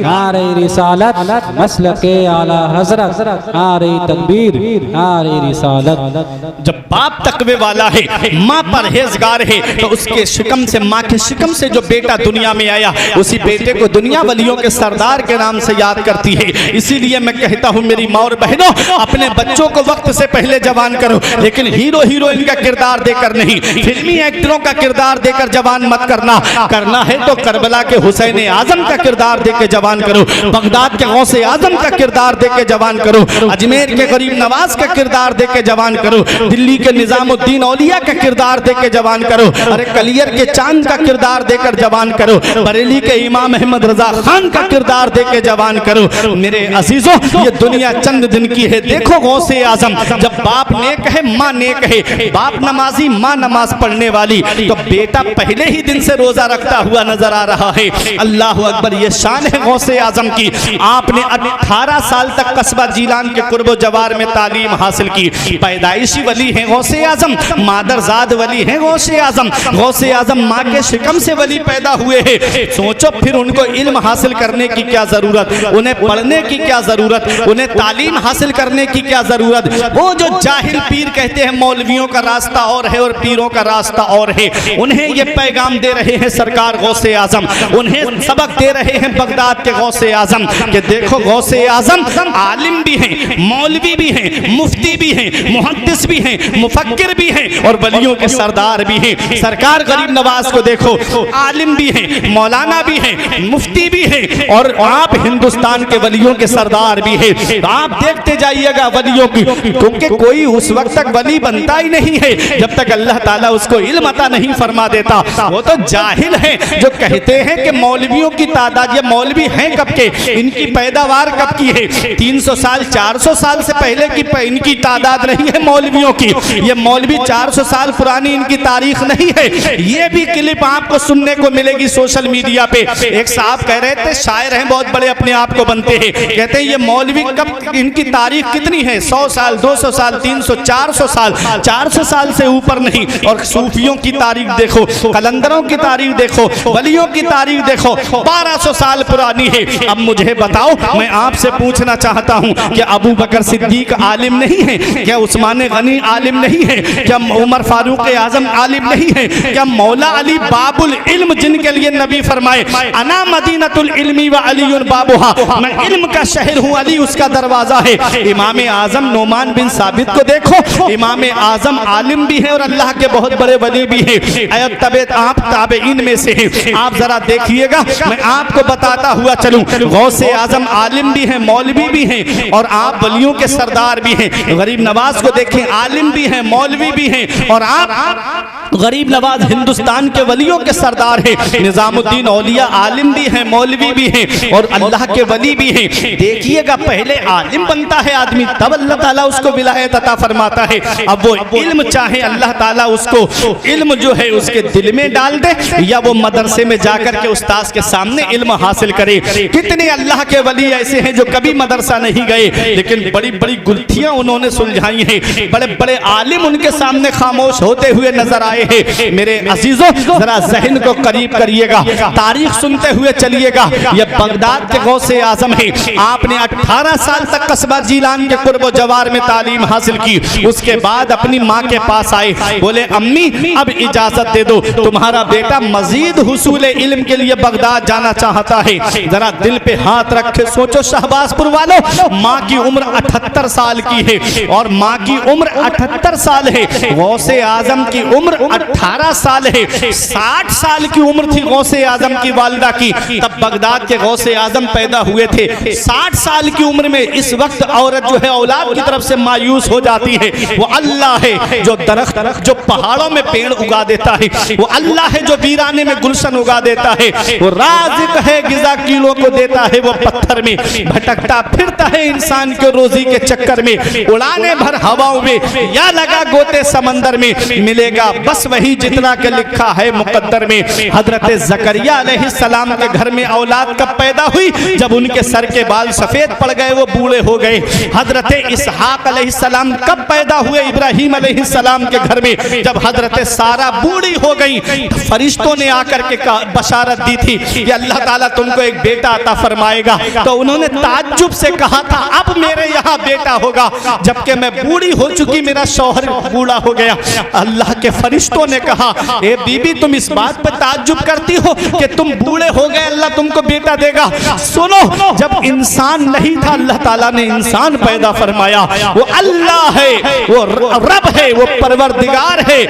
S2: नारे रिसालत, मसलके आला हजरत, नारे तकबीर, नारे रिसालत।
S1: जब बाप तकवे वाला है, माँ परहेजगार है, तो उसके शिकम से, माँ के शिकम से जो बेटा दुनिया में आया, उसी बेटे को दुनिया वलियों के सरदार के नाम से याद करती है। इसीलिए मैं कहता हूँ मेरी माँ और बहनों, अपने बच्चों को वक्त से पहले जवान करो, लेकिन हीरो हीरोइन का किरदार देकर नहीं, फिल्मी एक्टरों का किरदार देकर जवान मत करना। करना है तो करबला के हुसैन आजम का किरदार देके जवान करो, बगदाद के गौसे आजम का किरदार देके जवान करो, अजमेर के गरीब नवाज का किरदार देके जवान करो, दिल्ली के निजामुद्दीन औलिया का किरदार देके जवान करो, अरे कलियर के चांद का किरदार देकर जवान करो, बरेली के इमाम अहमद रजा खान का किरदार देके जवान करो। मेरे अजीजों, ये दुनिया चंद दिन की है। देखो गौसे आजम, जब बाप नेक है, माँ नेक है, बाप नमाजी, माँ नमाज पढ़ने वाली, तो बेटा पहले ही दिन से रोजा रखता हुआ नजर आ रहा है। अल्लाह अकबर, ये शान है गौसे आजम की। आपने 18 साल तक कस्बा जीलान के कुर्बो जवार में तालीम हासिल की। पैदाइशी वली है गौसे आजम, मादरजाद वली है गौसे आजम। गौसे आजम माँ के शिकम से वली पैदा हुए हैं। सोचो फिर उनको इल्म हासिल करने की क्या जरूरत, उन्हें पढ़ने की क्या जरूरत, उन्हें तालीम हासिल करने की क्या जरूरत। वो जो जाहिल पीर कहते हैं मौलवियों का रास्ता और है और पीरों का रास्ता और है, उन्हें ये पैगाम दे रहे हैं सरकार गौसे आजम, उन्हें सबक दे रहे हैं बगदाद के गौसे आजम कि देखो गौसे आजम आलिम भी हैं, मौलवी भी हैं, मुफ्ती भी हैं, मुहद्दिस भी हैं, मुफक्किर भी हैं और वलियों के सरदार भी हैं। सरकार गरीब नवाज को देखो, आलिम भी हैं, मौलाना भी हैं, मुफ्ती भी हैं और आप हिंदुस्तान के वलियों के सरदार भी हैं। तो आप देखते जाइएगा वलियों की, क्योंकि कोई उस वक्त तक वली बनता ही नहीं है जब तक अल्लाह ताला उसको इल्म अता नहीं फरमा देता। वो तो जाहिल है जो कहते हैं कि मौलवियों की तादाद, ये मौलवी हैं कब के, इनकी पैदावार कब की है, 300 साल 400 साल से पहले की इनकी तादाद नहीं है मौलवियों की, ये मौलवी 400 साल पुरानी इनकी तारीख नहीं है। ये भी क्लिप आपको सुनने को मिलेगी सोशल मीडिया पे। एक साहब कह रहे थे, शायर हैं बहुत बड़े, अपने आप को बनते हैं, कहते हैं ये मौलवी कब, इनकी तारीख कितनी है, 100 साल 200 साल 300 400 साल, 400 साल से ऊपर नहीं। और सूफियों की तारीख देखो, कलंदरों की तारीख देखो, वलियों की तारीख देखो, 1200 साल पुरानी है। अब मुझे बताओ, मैं आपसे पूछना चाहता हूं कि अबू बकर सिद्दीक आलिम नहीं है क्या, उस्मान गनी आलिम नहीं है क्या, उमर फारूक आजम आलिम नहीं है क्या, मौला अली बाबुल इल्म जिनके लिए नबी फरमाए अना मदीनतुल इल्मी व अलीयुन बाबुहा, मैं इल्म का शहर हूं, अली उसका दरवाजा है। इमाम आजम नोमान बिन साबित को देखो, इमाम आजम आलिम भी है और अल्लाह के बहुत बड़े वली भी है। तबेत आप ताबेइन में से हैं, आप जरा देखिएगा, मैं आपको बताता हुआ चलूं, गौसे आजम आलिम भी हैं, मौलवी भी हैं और आप वलियों के सरदार भी हैं। गरीब नवाज को देखें, आलिम भी हैं, मौलवी भी हैं और आप गरीब नवाज हिंदुस्तान के वलियों के सरदार हैं। निजामुद्दीन औलिया आलिम भी हैं, मौलवी भी हैं और अल्लाह के वली भी हैं। देखिएगा, पहले आलिम बनता है आदमी, तब अल्लाह ताला उसको विलायत अता फरमाता है। अब वो इल्म चाहे अल्लाह ताला उसको इल्म जो है उसके दिल में डाल दे या वो मदरसे में जाकर के उस्ताद के सामने इल्म हासिल करे। कितने अल्लाह के वली ऐसे हैं जो कभी मदरसा नहीं गए, लेकिन बड़ी बड़ी गुत्थियां उन्होंने सुलझाई हैं, बड़े बड़े आलिम उनके सामने खामोश होते हुए नजर आए हैं। मेरे अजीजों, जरा ज़हन को करीब करिएगा, तारीख सुनते हुए चलिएगा। ये बगदाद के गौसे आजम है। आपने 18 साल तक कस्बा जीलान के कुर्ब जवार में तालीम हासिल की, उसके बाद अपनी माँ के पास आए, बोले अम्मी अब इजाजत दे दो, तुम्हारा बेटा मजीद हुसूल इल्म के लिए बगदाद जाना चाहता है। जरा दिल पे हाथ रखे सोचो शहबाजपुर वालों, माँ की उम्र 78 साल की है और माँ की उम्र 78 साल है, गौसे आजम की उम्र 18 साल है। 60 साल की उम्र थी गौसे आजम की वालिदा की, तब बगदाद के गौसे आजम पैदा हुए थे। 60 साल की उम्र में इस वक्त औरत जो है औलाद की तरफ से मायूस हो जाती है। वो अल्लाह है जो दरख्त जो पहाड़ों में पेड़ उगा देता है, वो अल्लाह है जो वीराने में गुलशन उगा देता है, वो राज़िक है गिज़ा कीलों को देता है, वो पत्थर में भटकता फिरता है इंसान के रोजी के चक्कर में, उड़ाने भर हवाओं में या लगा गोते समंदर में, मिलेगा बस वही जितना के लिखा है मुकद्दर में। हजरत ज़करिया अलैहिस्सलाम के घर में औलाद कब पैदा हुई? जब उनके सर के बाल सफेद पड़ गए, वो बूढ़े हो गए। हजरत इसहाक अलैहिस्सलाम कब पैदा हुए? इब्राहिम अलैहिस्सलाम के घर में, जब हजरत सारा बूढ़ी हो गई। फरिश्तों ने आकर के बशारत बशारत दी थी कि अल्लाह ताला तुमको एक बेटा अता फरमाएगा, तो उन्होंने ताज्जुब से कहा था अब मेरे यहाँ बेटा होगा, जबकि मैं बूढ़ी हो चुकी, मेरा शौहर बूढ़ा हो गया। अल्लाह के फरिश्तों ने कहा ए बीबी तुम इस बात पर ताज्जुब करती हो कि तुम बूढ़े हो गए अल्लाह तुमको बेटा देगा। सुनो, जब इंसान नहीं था अल्लाह ताला ने इंसान पैदा फरमाया। वो अल्लाह है, वो रब है, वो परवरदिगार है,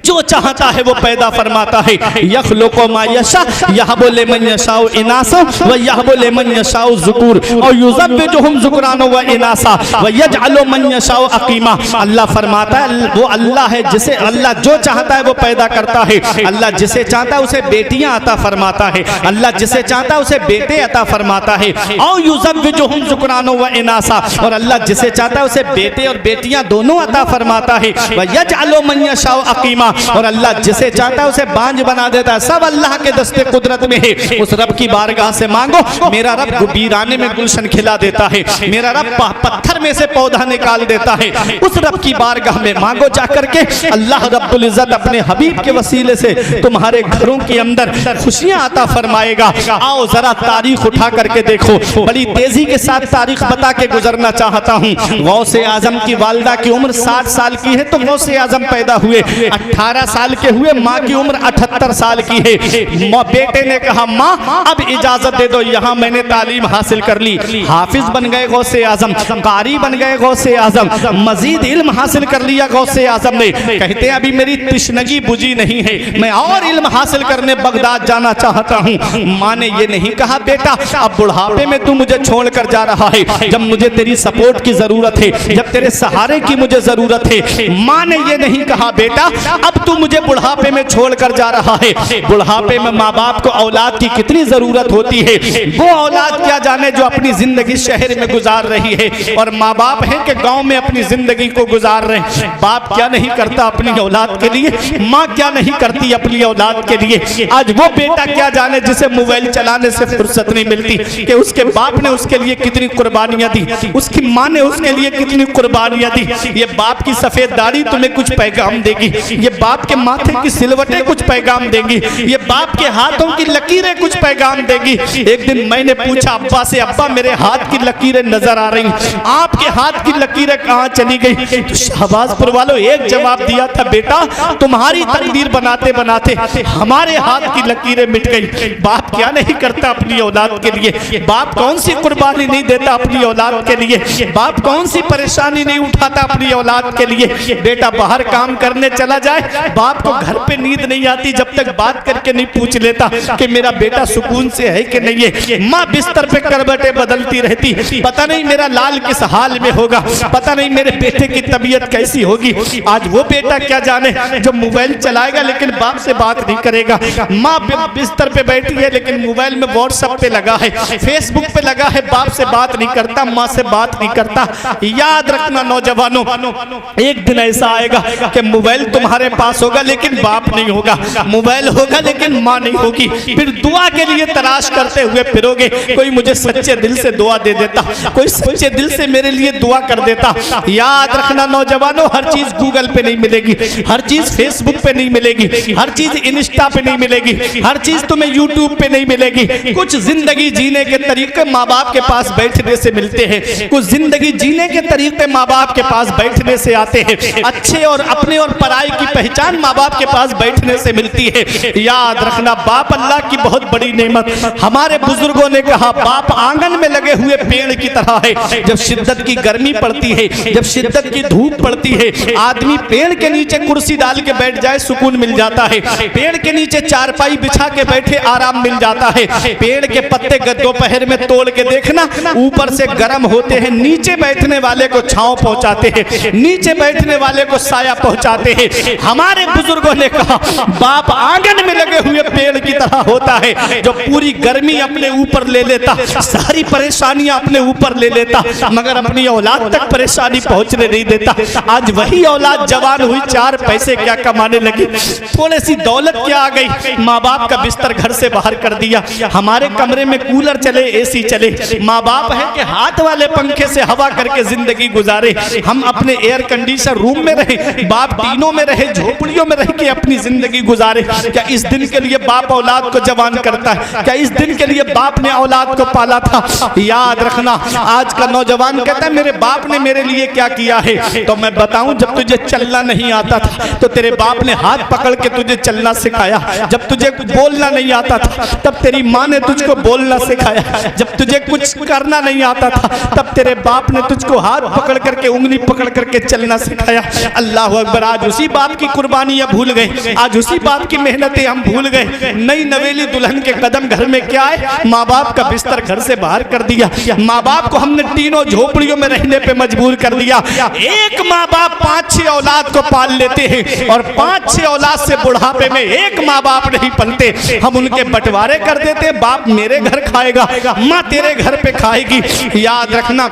S1: जो चाहता है वो पैदा फरमाता है। यखलुकु मा यशा यहबु लिमन यशाउ इनासा व यहबु लिमन यशाउ ज़ुकुर और युज़व्विजुहुम ज़ुकराना व इनासा व यजअलु मन यशाउ अकीमा। अल्लाह फरमाता है वो अल्लाह है जिसे अल्लाह जो चाहता है वो पैदा करता है। अल्लाह जिसे चाहता है उसे बेटियां अता फरमाता है, अल्लाह जिसे चाहता है उसे बेटे अता फरमाता है। और युज़व्विजुहुम ज़ुकराना व इनासा और अल्लाह जिसे चाहता है उसे बेटे और बेटियां दोनों अता फरमाता है। व यजअलु मन यशाउ अकीमा और अल्लाह जिसे चाहता है उसे बांझ बना देता है। सब अल्लाह के दस्ते कुदरत में है। उस रब की बारगाह से मांगो, मेरा रब वीराने में गुलशन खिला देता है, मेरा रब पत्थर में से पौधा निकाल देता है। उस रब की बारगाह में मांगो जाकर के, अल्लाह रब्बुल इज्जत अपने हबीब के वसीले से तुम्हारे घरों के अंदर खुशियां अता फरमाएगा। आओ जरा तारीख उठा करके देखो, बड़ी तेजी के साथ तारीख बता के गुजरना चाहता हूँ। गौसे आजम की वालिदा की उम्र 60 साल की है तो गौसे आजम पैदा हुए। 18 साल के हुए, माँ की उम्र 78 साल की है। बेटे ने कहा माँ अब इजाजत दे दो, यहाँ मैंने तालीम हासिल कर ली, हाफिज बन गए गौसे आजम, कारी बन गए गौसे आजम, मजीद इल्म हासिल कर लिया गौसे आजम ने। कहते हैं अभी मेरी तिश्नगी बुझी नहीं है, मैं और इल्म हासिल करने बगदाद जाना चाहता हूँ। माँ ने ये नहीं कहा बेटा अब बुढ़ापे में तू मुझे छोड़ कर जा रहा है, जब मुझे तेरी सपोर्ट की जरूरत है, जब तेरे सहारे की मुझे जरूरत है। माँ ने ये नहीं कहा बेटा अब तू मुझे बुढ़ापे में छोड़कर जा रहा है। बुढ़ापे में माँ बाप को औलाद की कितनी जरूरत होती है, वो औलाद क्या जाने जो अपनी जिंदगी शहर में गुजार रही है, और माँ बाप है कि गांव में अपनी जिंदगी को गुजार रहे हैं। बाप क्या नहीं करता अपनी औलाद के लिए, माँ क्या नहीं करती अपनी औलाद के लिए। आज वो बेटा क्या जाने जिसे मोबाइल चलाने से फुर्सत नहीं मिलती कि उसके बाप ने उसके लिए कितनी कुर्बानियां दी, उसकी माँ ने उसके लिए कितनी कुर्बानियां दी। ये बाप की सफेद दाढ़ी तुम्हें कुछ पैगाम देगी, ये बाप के माथे की सिलवटें कुछ पैगाम देंगी, ये बाप के हाथों की लकीरें कुछ पैगाम देगी। एक दिन मैंने पूछा अब्बा से, अब्बा मेरे हाथ की लकीरें नजर आ रही, आपके हाथ की लकीरें कहाँ चली गई? तो शहबाजपुर वालों एक जवाब दिया था बेटा तुम्हारी तकदीर बनाते बनाते हमारे हाथ की लकीरें मिट गई। बाप क्या नहीं करता अपनी औलाद के लिए, बाप कौन सी कुर्बानी नहीं देता अपनी औलाद के लिए, बाप कौन सी परेशानी नहीं उठाता अपनी औलाद के लिए। बेटा बाहर काम करने चला जाए, बाप को घर पे नींद नहीं आती जब तक बात करके नहीं पूछ लेता कि मेरा बेटा सुकून से है कि नहीं है। माँ बिस्तर पे करवटें बदलती रहती, पता नहीं मेरा लाल किस हाल में होगा, पता नहीं मेरे बेटे की तबीयत कैसी होगी। आज वो बेटा क्या जाने जो मोबाइल चलाएगा लेकिन बाप से बात नहीं करेगा। माँ बिस्तर पे बैठी है लेकिन मोबाइल में व्हाट्सएप पे लगा है, फेसबुक पे लगा है, बाप से बात नहीं करता, माँ से बात नहीं करता। याद रखना नौजवानों, एक दिन ऐसा आएगा कि मोबाइल तुम्हारे पास होगा लेकिन बाप नहीं होगा, मोबाइल होगा लेकिन माँ नहीं होगी। फिर दुआ के लिए तलाश करते हुए फिरोगे, कोई मुझे सच्चे दिल से दुआ दे देता, कोई सच्चे दिल से मेरे लिए दुआ कर देता। याद रखना नौजवानों, हर चीज गूगल पे नहीं मिलेगी, हर चीज फेसबुक पे नहीं मिलेगी, हर चीज इंस्टा पे नहीं मिलेगी, हर चीज तुम्हें यूट्यूब पे नहीं मिलेगी। कुछ जिंदगी जीने के तरीके माँ बाप के पास बैठने से मिलते हैं, कुछ जिंदगी जीने के तरीके माँ बाप के पास बैठने से आते हैं। अच्छे और अपने और पराई की पहचान माँ बाप के पास बैठने से मिलती है। याद रखना बाप अल्लाह की बहुत बड़ी नेमत। हमारे बुजुर्गों ने कहा बाप आंगन में लगे हुए पेड़ की तरह है। जब शिद्दत की गर्मी पड़ती है, जब शिद्दत की धूप पड़ती है, आदमी पेड़ के नीचे कुर्सी डाल के बैठ जाए सुकून मिल जाता है, पेड़ के नीचे चारपाई बिछा के बैठे आराम मिल जाता है। पेड़ के पत्ते दोपहर में तोड़ के देखना, ऊपर से गर्म होते हैं, नीचे बैठने वाले को छांव पहुंचाते हैं, नीचे बैठने वाले को साया पहुंचाते हैं। हमारे बुजुर्गों ने कहा बाप आंगन में लगे हुए पेड़ की तरह होता है, जो पूरी गर्मी अपने ऊपर ले लेता, सारी परेशानियां अपने ऊपर ले लेता, मगर अपनी औलाद तक परेशानी पहुंचने नहीं देता। आज वही औलाद जवान हुई, 4 पैसे क्या कमाने लगी, थोड़ी सी दौलत क्या आ गई, माँ बाप का बिस्तर घर से बाहर कर दिया। हमारे कमरे में कूलर चले, एसी चले, माँ बाप है कि हाथ वाले पंखे से हवा करके जिंदगी गुजारे। हम अपने एयर कंडीशनर रूम में रहे, बाप टीनों में रहे, झोपड़े झोपड़ियों में रह के अपनी जिंदगी गुजारे। क्या इस दिन के लिए बाप औलाद को जवान करता है? क्या इस दिन के लिए बाप ने औलाद को पाला था? याद रखना, आज का नौजवान कहता है मेरे बाप ने मेरे लिए क्या किया है। तो मैं बताऊं, जब तुझे चलना नहीं आता था तो तेरे बाप ने हाथ पकड़ के तुझे चलना सिखाया। जब तुझे बोलना नहीं आता था तब तेरी माँ ने तुझको बोलना सिखाया। जब तुझे कुछ करना नहीं आता था तब तेरे बाप ने तुझको हाथ पकड़ करके, उंगली पकड़ करके चलना सिखाया। अल्लाह अकबर। आज उसी बाप की कुर्बानियां भूल गए, आज उसी बाप की मेहनतें हम भूल गए। नई नवेली दुल्हन के कदम घर में क्या है? माँ बाप का बिस्तर घर से बाहर कर दिया। माँ बाप को हमने तीनों झोपड़ियों में रहने पे मजबूर कर दिया। एक माँ बाप 5-6 औलाद को पाल लेते हैं और 5-6 औलाद से बुढ़ापे में एक माँ बाप नहीं पलते। हम उनके बंटवारे कर देते, बाप मेरे घर खाएगा, माँ तेरे घर पे खाएगी। याद रखना,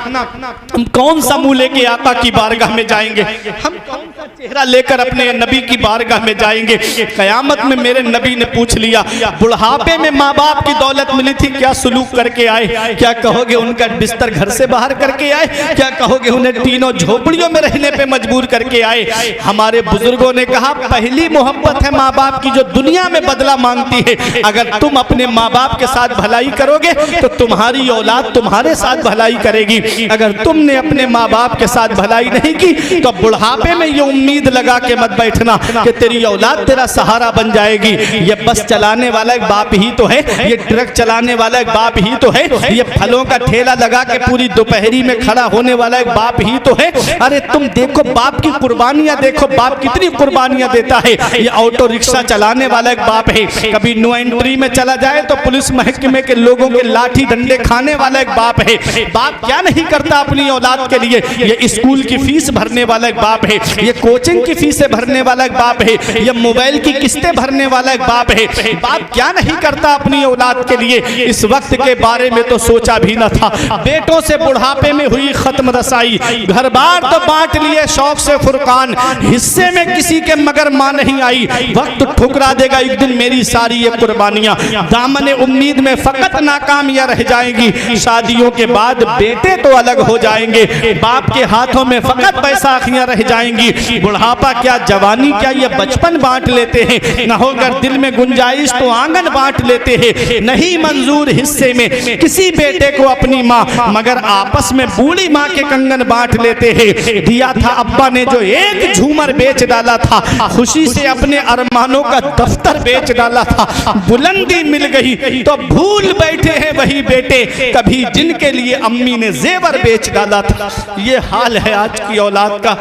S1: हम कौन सा मुंह लेके आका की बारगाह में जाएंगे? हम कौन सा चेहरा लेकर अपने नबी की बारगाह में जाएंगे? कयामत में मेरे नबी ने पूछ लिया, बुढ़ापे में माँ बाप की दौलत मिली थी, क्या सुलूक करके आए? क्या कहोगे उनका बिस्तर घर से बाहर करके आए? क्या कहोगे उन्हें तीनों झोपड़ियों में रहने पे मजबूर करके आए? हमारे बुजुर्गों ने कहा, पहली मोहब्बत है माँ बाप की जो दुनिया में बदला मांगती है। अगर तुम अपने माँ बाप के साथ भलाई करोगे तो तुम्हारी औलाद तुम्हारे साथ भलाई करेगी। अगर तुमने अपने माँ बाप के साथ भलाई नहीं की तो बुढ़ापे में ये उम्मीद लगा के मत बैठना कि तेरी औलाद तेरा सहारा बन जाएगी। ये बस चलाने वाला एक बाप ही तो है, ये ट्रक चलाने वाला एक बाप ही तो है, ये फलों का ठेला लगा के पूरी दोपहरी में खड़ा होने वाला एक बाप ही तो है। अरे तुम देखो बाप की कुर्बानियां, देखो बाप कितनी कुर्बानियां देता है। ये ऑटो रिक्शा चलाने वाला एक बाप है, कभी नो एंट्री में चला जाए तो पुलिस महकमे के लोगों के लाठी डंडे खाने वाला एक बाप है। बाप क्या नहीं करता अपनी औलाद के लिए? ये स्कूल की फीस भरने वाला एक बाप है, ये कोचिंग की फीसें भरने वाला एक बाप है, ये मोबाइल की किस्तें भरने वाला एक बाप है। बाप क्या नहीं करता अपनी औलाद के लिए? इस वक्त के बारे में तो सोचा भी न था। बेटों से बुढ़ापे में हुई खत्म रसाई, घर बार तो बांट लिए शौक से फुरकान, हिस्से में किसी के मगर मां नहीं आई। वक्त ठुकरा देगा एक दिन मेरी सारी ये कुर्बानियां, दामन उम्मीद में फकत नाकामियां रह जाएंगी। शादियों के बाद बेटे तो अलग हो जाएंगे, बाप के हाथों में फकत बैसाखियां रह जाएंगी। बुढ़ापा क्या, जवानी क्या, ये बचपन बांट लेते हैं। न होकर दिल में गुंजाइश तो आंगन बांट लेते हैं। नहीं मंजूर हिस्से में किसी बेटे को अपनी माँ, मगर आपस में बूढ़ी माँ के कंगन बांट लेते हैं। दिया था अब्बा ने जो एक झूमर बेच डाला था, खुशी से अपने अरमानों का दफ्तर बेच डाला था। बुलंदी मिल गई तो भूल बैठे हैं वही बेटे, कभी जिनके लिए अम्मी ने जेवर बेच डाला था। ये हाल है आज की औलाद का।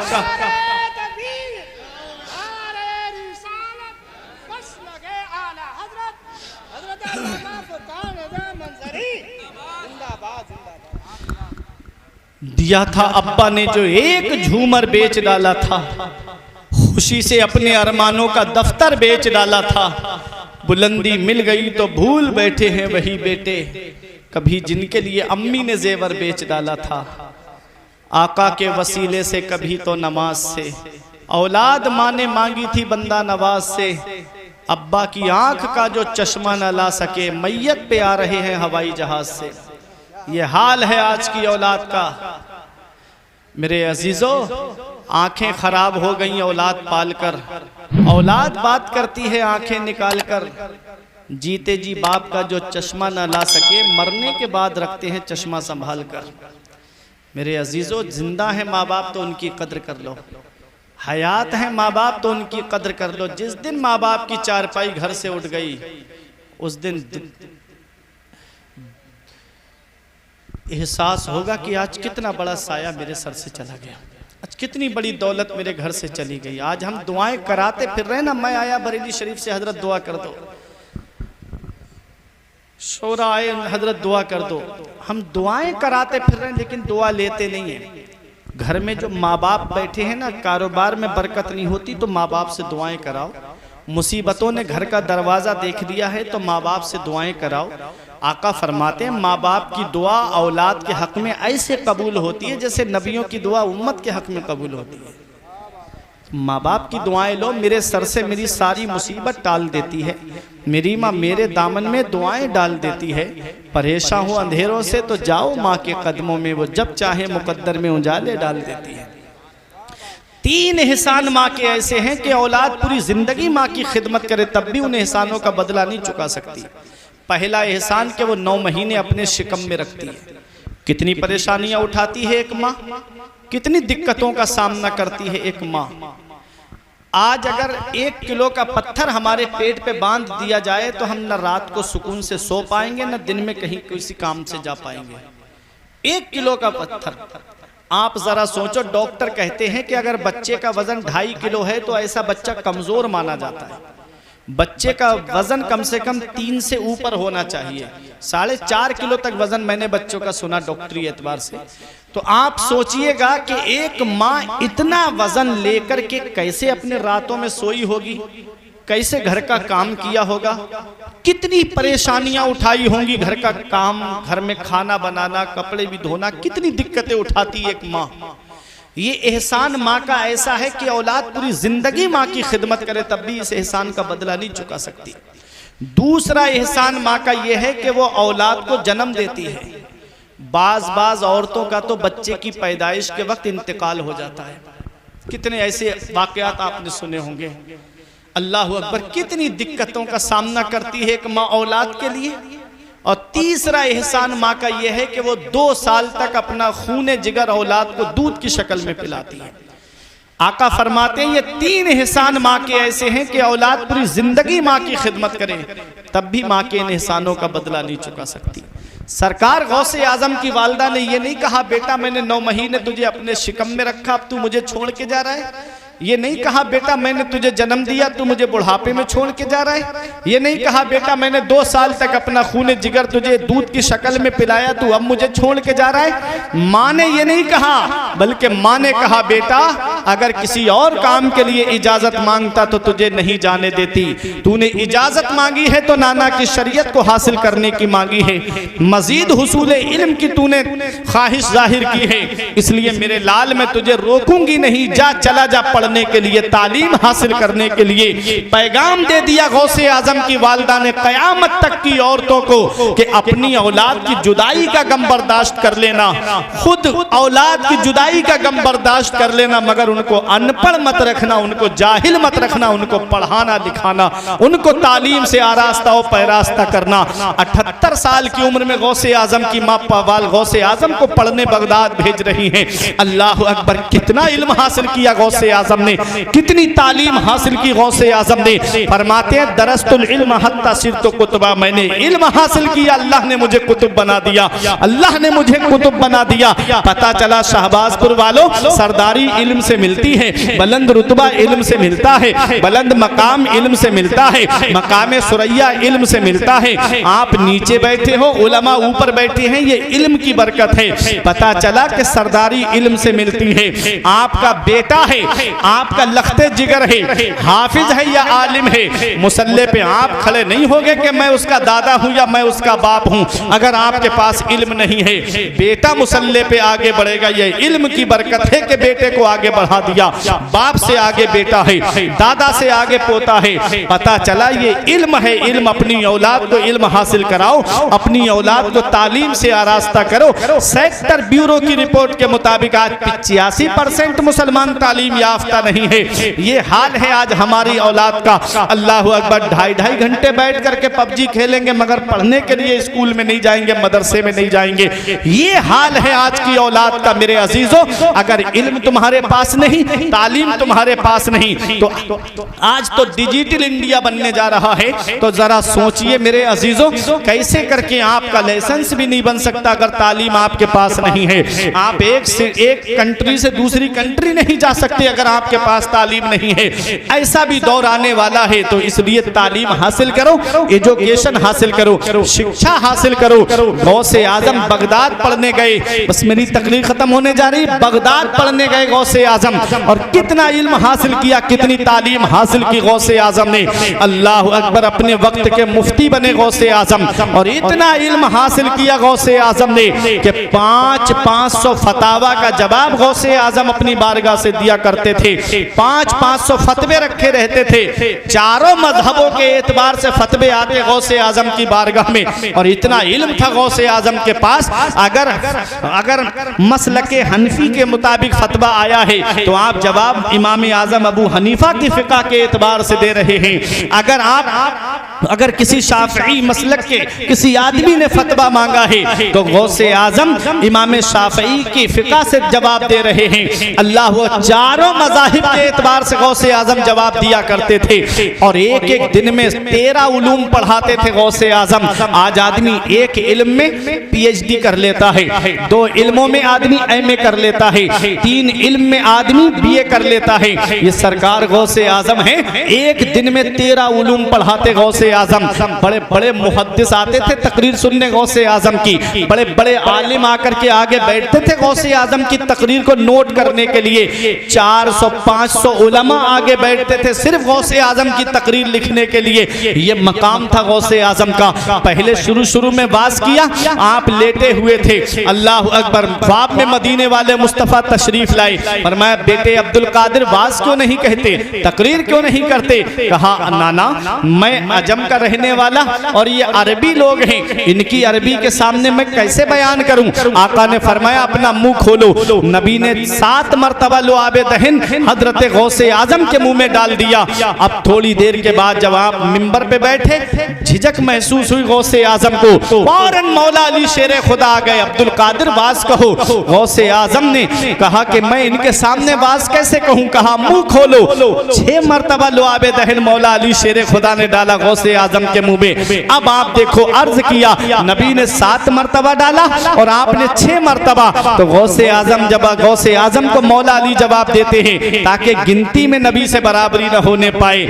S1: दिया था अब्बा ने जो एक झूमर बेच डाला था, खुशी से अपने अरमानों का दफ्तर बेच डाला था। बुलंदी मिल गई तो भूल बैठे हैं वही बेटे, कभी जिनके लिए अम्मी ने जेवर बेच डाला था। आका के वसीले से कभी तो नमाज से, औलाद माँ ने मांगी थी बंदा नवाज से। अब्बा की आंख का जो चश्मा न ला सके, मैयत पे आ रहे हैं हवाई जहाज से। ये हाल है आज की औलाद का। मेरे अजीजों, आंखें खराब हो गई औलाद पालकर। औलाद बात करती है आंखें निकाल कर। जीते जी बाप का जो चश्मा न ला सके, मरने के बाद रखते हैं चश्मा संभाल कर। मेरे अजीजों, जिंदा है माँ बाप तो उनकी कद्र कर लो, हयात है माँ बाप तो उनकी कद्र कर लो। जिस दिन माँ बाप की चारपाई घर से उठ गई, उस दिन एहसास होगा कि आज कितना बड़ा साया मेरे सर से चला गया, आज कितनी बड़ी दौलत मेरे घर से चली गई। आज हम दुआएं कराते फिर रहे ना, मैं आया बरेली शरीफ से, हजरत दुआ कर दो, शोरा आए हजरत दुआ कर दो। हम दुआएं कराते फिर रहे हैं लेकिन दुआ लेते नहीं है। घर में जो माँ बाप बैठे हैं ना, कारोबार में बरकत नहीं होती तो माँ बाप से दुआएं कराओ। मुसीबतों ने घर का दरवाज़ा देख लिया है तो माँ बाप से दुआएं कराओ। आका फरमाते हैं माँ बाप की दुआ औलाद के हक में ऐसे कबूल होती है जैसे नबियों की दुआ उम्मत के हक में कबूल होती है। माँ बाप की दुआएं लो, मेरे सर से मेरी सारी मुसीबत टाल देती है। मेरी माँ मेरे दामन में दुआएं डाल देती है। परेशान हो अंधेरों से तो जाओ माँ के कदमों में, वो जब चाहे मुकद्दर में उजाले डाल देती है। 3 एहसान माँ के ऐसे हैं कि औलाद पूरी जिंदगी माँ की खिदमत करे तब भी उन एहसानों का बदला नहीं चुका सकती। पहला एहसान कि वो 9 महीने अपने शिकम में रखती है। कितनी परेशानियां उठाती है एक माँ, कितनी दिक्कतों का सामना करती है एक माँ। आज अगर 1 किलो का पत्थर हमारे पेट पे बांध दिया जाए तो हम न रात को सुकून से सो पाएंगे, न दिन में कहीं किसी काम से जा पाएंगे। 1 किलो का पत्थर, आप जरा सोचो, डॉक्टर कहते हैं कि अगर बच्चे का वजन 2.5 किलो है तो ऐसा बच्चा कमजोर माना जाता है। बच्चे का वजन कम से कम 3 से ऊपर होना चाहिए। 4.5 किलो तक वजन मैंने बच्चों का सुना डॉक्टरी एतबार से। तो आप सोचिएगा कि एक माँ इतना वजन लेकर के कैसे अपने रातों में सोई होगी, कैसे घर का काम किया होगा, कितनी परेशानियां उठाई होंगी, घर का काम, घर में खाना बनाना, कपड़े भी धोना, कितनी दिक्कतें उठाती एक माँ। ये एहसान माँ का ऐसा है कि औलाद पूरी जिंदगी माँ की खिदमत करे तब भी इस एहसान का बदला नहीं चुका सकती। दूसरा एहसान माँ का यह है कि वो औलाद को जन्म देती है। बाज औरतों का तो बच्चे की पैदाइश के वक्त इंतकाल हो जाता है। कितने ऐसे वाकयात आपने सुने होंगे। अल्लाह अकबर, कितनी दिक्कतों का सामना करती है एक माँ औलाद के लिए। और तीसरा एहसान माँ का यह है कि वो 2 साल तक अपना खूने जिगर औलाद को दूध की शक्ल में पिलाती है। आका फरमाते हैं ये 3 एहसान माँ के ऐसे हैं कि औलाद पूरी जिंदगी माँ की खिदमत करे तब भी माँ के इन एहसानों का बदला नहीं चुका सकती। सरकार गौसे आजम की वालदा ने ये नहीं कहा बेटा मैंने 9 महीने तुझे अपने शिकम में रखा, अब तू मुझे छोड़ के जा रहा है। ये नहीं कहा बेटा मैंने तुझे जन्म दिया, तू मुझे बुढ़ापे में छोड़ के जा रहा है। ये नहीं कहा बेटा मैंने 2 साल तक अपना खूने जिगर तुझे दूध की शक्ल में पिलाया, तू अब मुझे छोड़ के जा रहा है। माँ ने ये नहीं कहा, बल्कि माँ ने कहा बेटा अगर किसी और काम के लिए इजाजत मांगता तो तुझे नहीं जाने देती। तूने इजाजत मांगी है तो नाना की शरीयत को हासिल करने की मांगी है, मजीद हुसूल इल्म की तूने ख्वाहिश जाहिर की है, इसलिए मेरे लाल मैं तुझे रोकूंगी नहीं। जा चला जा पढ़ने के लिए, तालीम हासिल करने के लिए। पैगाम दे दिया गौसे आजम की वालदा ने कयामत तक की औरतों को कि अपनी औलाद की जुदाई का गम बर्दाश्त कर लेना, खुद औलाद की जुदाई का गम बर्दाश्त कर लेना, मगर उनको अनपढ़ मत रखना, उनको जाहिल मत रखना, उनको पढ़ाना लिखाना, उनको तालीम से आरास्ता और पैरास्ता करना। 78 साल की उम्र में गौसे आजम की माँ पावाल गौसे आजम को पढ़ने बगदाद भेज रही हैं। अल्लाह अकबर, कितना इल्म हासिल किया गौसे आजम ने, कितनी तालीम हासिल की गौसे आजम ने। फरमाते हैं दरस्तुल इल्म हत्ता सिरतु कुतुबा, मैंने इल्म हासिल किया, अल्लाह ने मुझे कुतुब बना दिया, अल्लाह ने मुझे कुतुब बना दिया। पता चला शहबाजपुर वालों सरदारी इल्म से मिलती है, बुलंद रुतबा इल्म से मिलता है, बुलंद मकाम इल्म से मिलता है, मकाम सुरैया इल्म से मिलता है। आप नीचे बैठे हो, उलमा ऊपर बैठे हैं, ये इल्म की बरकत है। पता चला कि सरदारी इल्म से मिलती है। आपका बेटा है, आपका लखते जिगर है, हाफिज है या आलिम है, मुसल्ले पे आप खड़े नहीं होगे कि मैं उसका दादा हूं या मैं उसका बाप हूं। अगर आपके पास इल्म नहीं है, बेटा मुसल्ले पे आगे बढ़ेगा, ये इल्म की बरकत है कि बेटे को आगे बढ़ा दिया। बाप से आगे बेटा है, दादा से आगे पोता है। पता चला ये इल्म है। इल्म, अपनी औलाद को इल्म हासिल कराओ, अपनी औलाद को तालीम से आरास्ता करो। सेक्टर ब्यूरो की रिपोर्ट के मुताबिक आज 85% मुसलमान तालीम याफ्ता नहीं है। ये हाल है आज हमारी औलाद का। अल्लाह अकबर, 2.5 घंटे बैठ करके पबजी खेलेंगे मगर पढ़ने के लिए स्कूल में नहीं जाएंगे, मदरसे में नहीं जाएंगे। ये हाल है आज की औलाद का। मेरे अजीजों, अगर इल्म तुम्हारे पास नहीं, तालीम तुम्हारे पास नहीं, तो आज तो डिजिटल इंडिया बनने जा रहा है। तो जरा सोचिए मेरे अजीजों, कैसे करके आपका लाइसेंस भी नहीं बन सकता अगर तालीम आपके पास नहीं है। आप एक कंट्री से दूसरी कंट्री नहीं जा सकते अगर आपके पास तालीम नहीं है। ऐसा भी दौर आने वाला है, तो इसलिए तालीम हासिल करो, एजुकेशन हासिल करो, शिक्षा हासिल करो। गौसे आजम बगदाद पढ़ने गए, बस मेरी तकरीर खत्म होने जा रही। बगदाद पढ़ने गए गौसे आजम, और कितना इल्म हासिल किया, कितनी तालीम हासिल की गौसे आजम ने। अल्लाह अकबर, अपने वक्त के मुफ्ती बने गौसे आजम, और इतना इल्म हासिल किया गौसे आजम ने कि 500 फतावा का जवाब गौसे आजम अपनी बारगाह से दिया करते थे। थे, 500 फतवे रखे रहते थे, चारों मजहबों के एतबार से फतवे आते गौसे आजम की बारगाह में। और इतना इल्म था गौसे आजम के पास, अगर मसलके हनफी के मुताबिक फतवा आया है तो आप जवाब इमाम आजम अबू हनीफा की फिका के एतबार से दे रहे हैं। अगर किसी शाफई मसलक के किसी आदमी ने फतवा मांगा है तो गौसे आजम इमाम शाफई की फिका से जवाब दे रहे हैं। अल्लाह, चारों मज़ाहिब के एतबार से गौसे आजम जवाब दिया करते थे और एक एक दिन में 13 उलूम पढ़ाते थे गौसे आजम। आज आदमी एक इल्म में पीएचडी कर लेता है, 2 इल्मों में आदमी एमए कर लेता है, 3 इल्म में आदमी बीए कर लेता है। ये सरकार गौसे आजम है, एक दिन में 13 उलूम पढ़ाते गौसे आजम। बड़े बड़े मुहद्दिस आते थे तकरीर सुनने गौसे आजम की, बड़े बड़े आलिम आकर के आगे बैठते थे गौसे आजम की तकरीर को नोट करने के लिए। 400-500 उलमा आगे बैठते थे सिर्फ गौसे आजम की तकरीर लिखने के लिए। ये मकाम था गौसे आजम का। पहले शुरू में बात किया, आप लेटे हुए थे, अल्लाह अकबर, ख्वाब में मदीने वाले मुस्तफ़ा तशरीफ लाए, फरमाया बेटे अब्दुल कादिर बास क्यों नहीं कहते, तकरीर क्यों नहीं करते? कहा नाना, मैं अजम का रहने वाला और ये अरबी लोग हैं, इनकी अरबी के सामने मैं कैसे बयान करूं? आका ने फरमाया अपना मुंह खोलो। नबी ने 7 मरतबा लुआबे दहन हजरत गौसे आजम के मुंह में डाल दिया। अब थोड़ी देर के बाद जब आप मिंबर पे बैठे, झिझक महसूस हुई गौसे आजम को, फौरन मौला अली शेर खुदा आ गए, अब्दुल कादिर बास कहो। गौसे आजम ने कहा कि मैं इनके सामने बास कैसे कहूं? कहा मुंह खोलो। 6 मरतबा लुआबे दहन मौला अली शेर खुदा ने डाला गौसे आजम के मुंह में। अब आप देखो, अर्ज किया, नबी ने 7 मरतबा डाला और आपने 6 मरतबा। तो गौसे आजम को मौला अली जवाब देते हैं ताकि गिनती में नबी से बराबरी न होने पाए।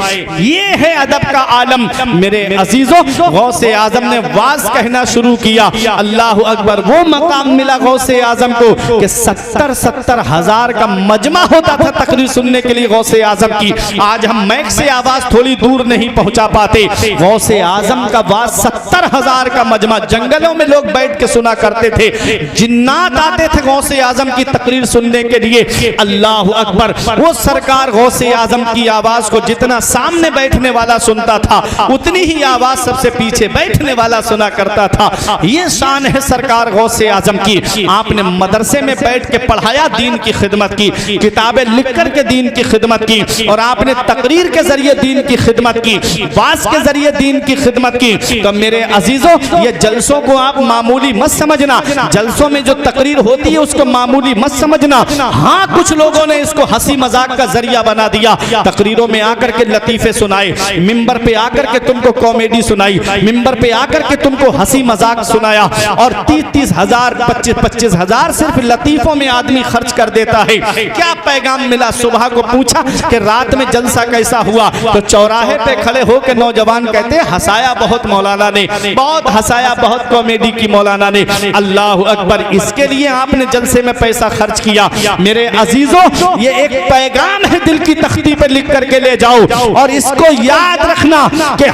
S1: ये है अदब का आलम। मेरे अजीजों, गौसे आजम ने वाज कहना शुरू किया, अल्लाह अकबर। वो मकाम मिला गौसे आजम को कि 70 हज़ार का मजमा होता था तकरीर सुनने के लिए गौसे आजम की। आज हम मैक से आवाज थोड़ी दूर नहीं पहुंचा पाते। गौसे आजम का वाज 70,000 का मजमा, जंगलों में लोग बैठ के सुना करते थे, जिन्नात आते थे गौसे आजम की तकरीर सुनने के लिए। अल्लाह अकबर। वो सरकार गौसे आजम की आवाज को जितना सामने बैठने वाला सुनता था, उतनी ही आवाज सबसे पीछे बैठने वाला सुना करता था। ये शान है सरकार गौसे आजम की। आपने मदरसे में बैठ के पढ़ाया, दीन की खिदमत की, किताबें लिख कर के दीन की खिदमत की, और आपने तकरीर के जरिए दीन की खिदमत की, वाज के जरिए दीन की खिदमत की। तो मेरे अजीजों, ये जलसों को आप मामूली मत समझना, जलसों में जो तकरीर होती है उसको मामूली मत समझना। हाँ, कुछ लोगों ने इसको हंसी मजाक का जरिया बना दिया। तकरीरों में आकर के लतीफे सुनाए, मिंबर पे आकर के तुमको कॉमेडी सुनाई, मिंबर पे आकर के तुमको हंसी मजाक सुनाया, और 30 हजार 25 हजार सिर्फ लतीफों में आदमी खर्च कर देता है। क्या पैगाम मिला? सुबह को पूछा कि रात में जलसा कैसा हुआ, तो चौराहे पे खड़े होकर नौजवान कहते हैं हंसाया बहुत मौलाना ने, बहुत हंसाया, बहुत कॉमेडी की मौलाना ने। अल्लाह अकबर। इसके लिए आपने जलसे में पैसा खर्च किया। मेरे अजीजों, ये एक पैगाम है, दिल की तख्ती पे लिख करके ले जाओ, और इसको याद रखना कि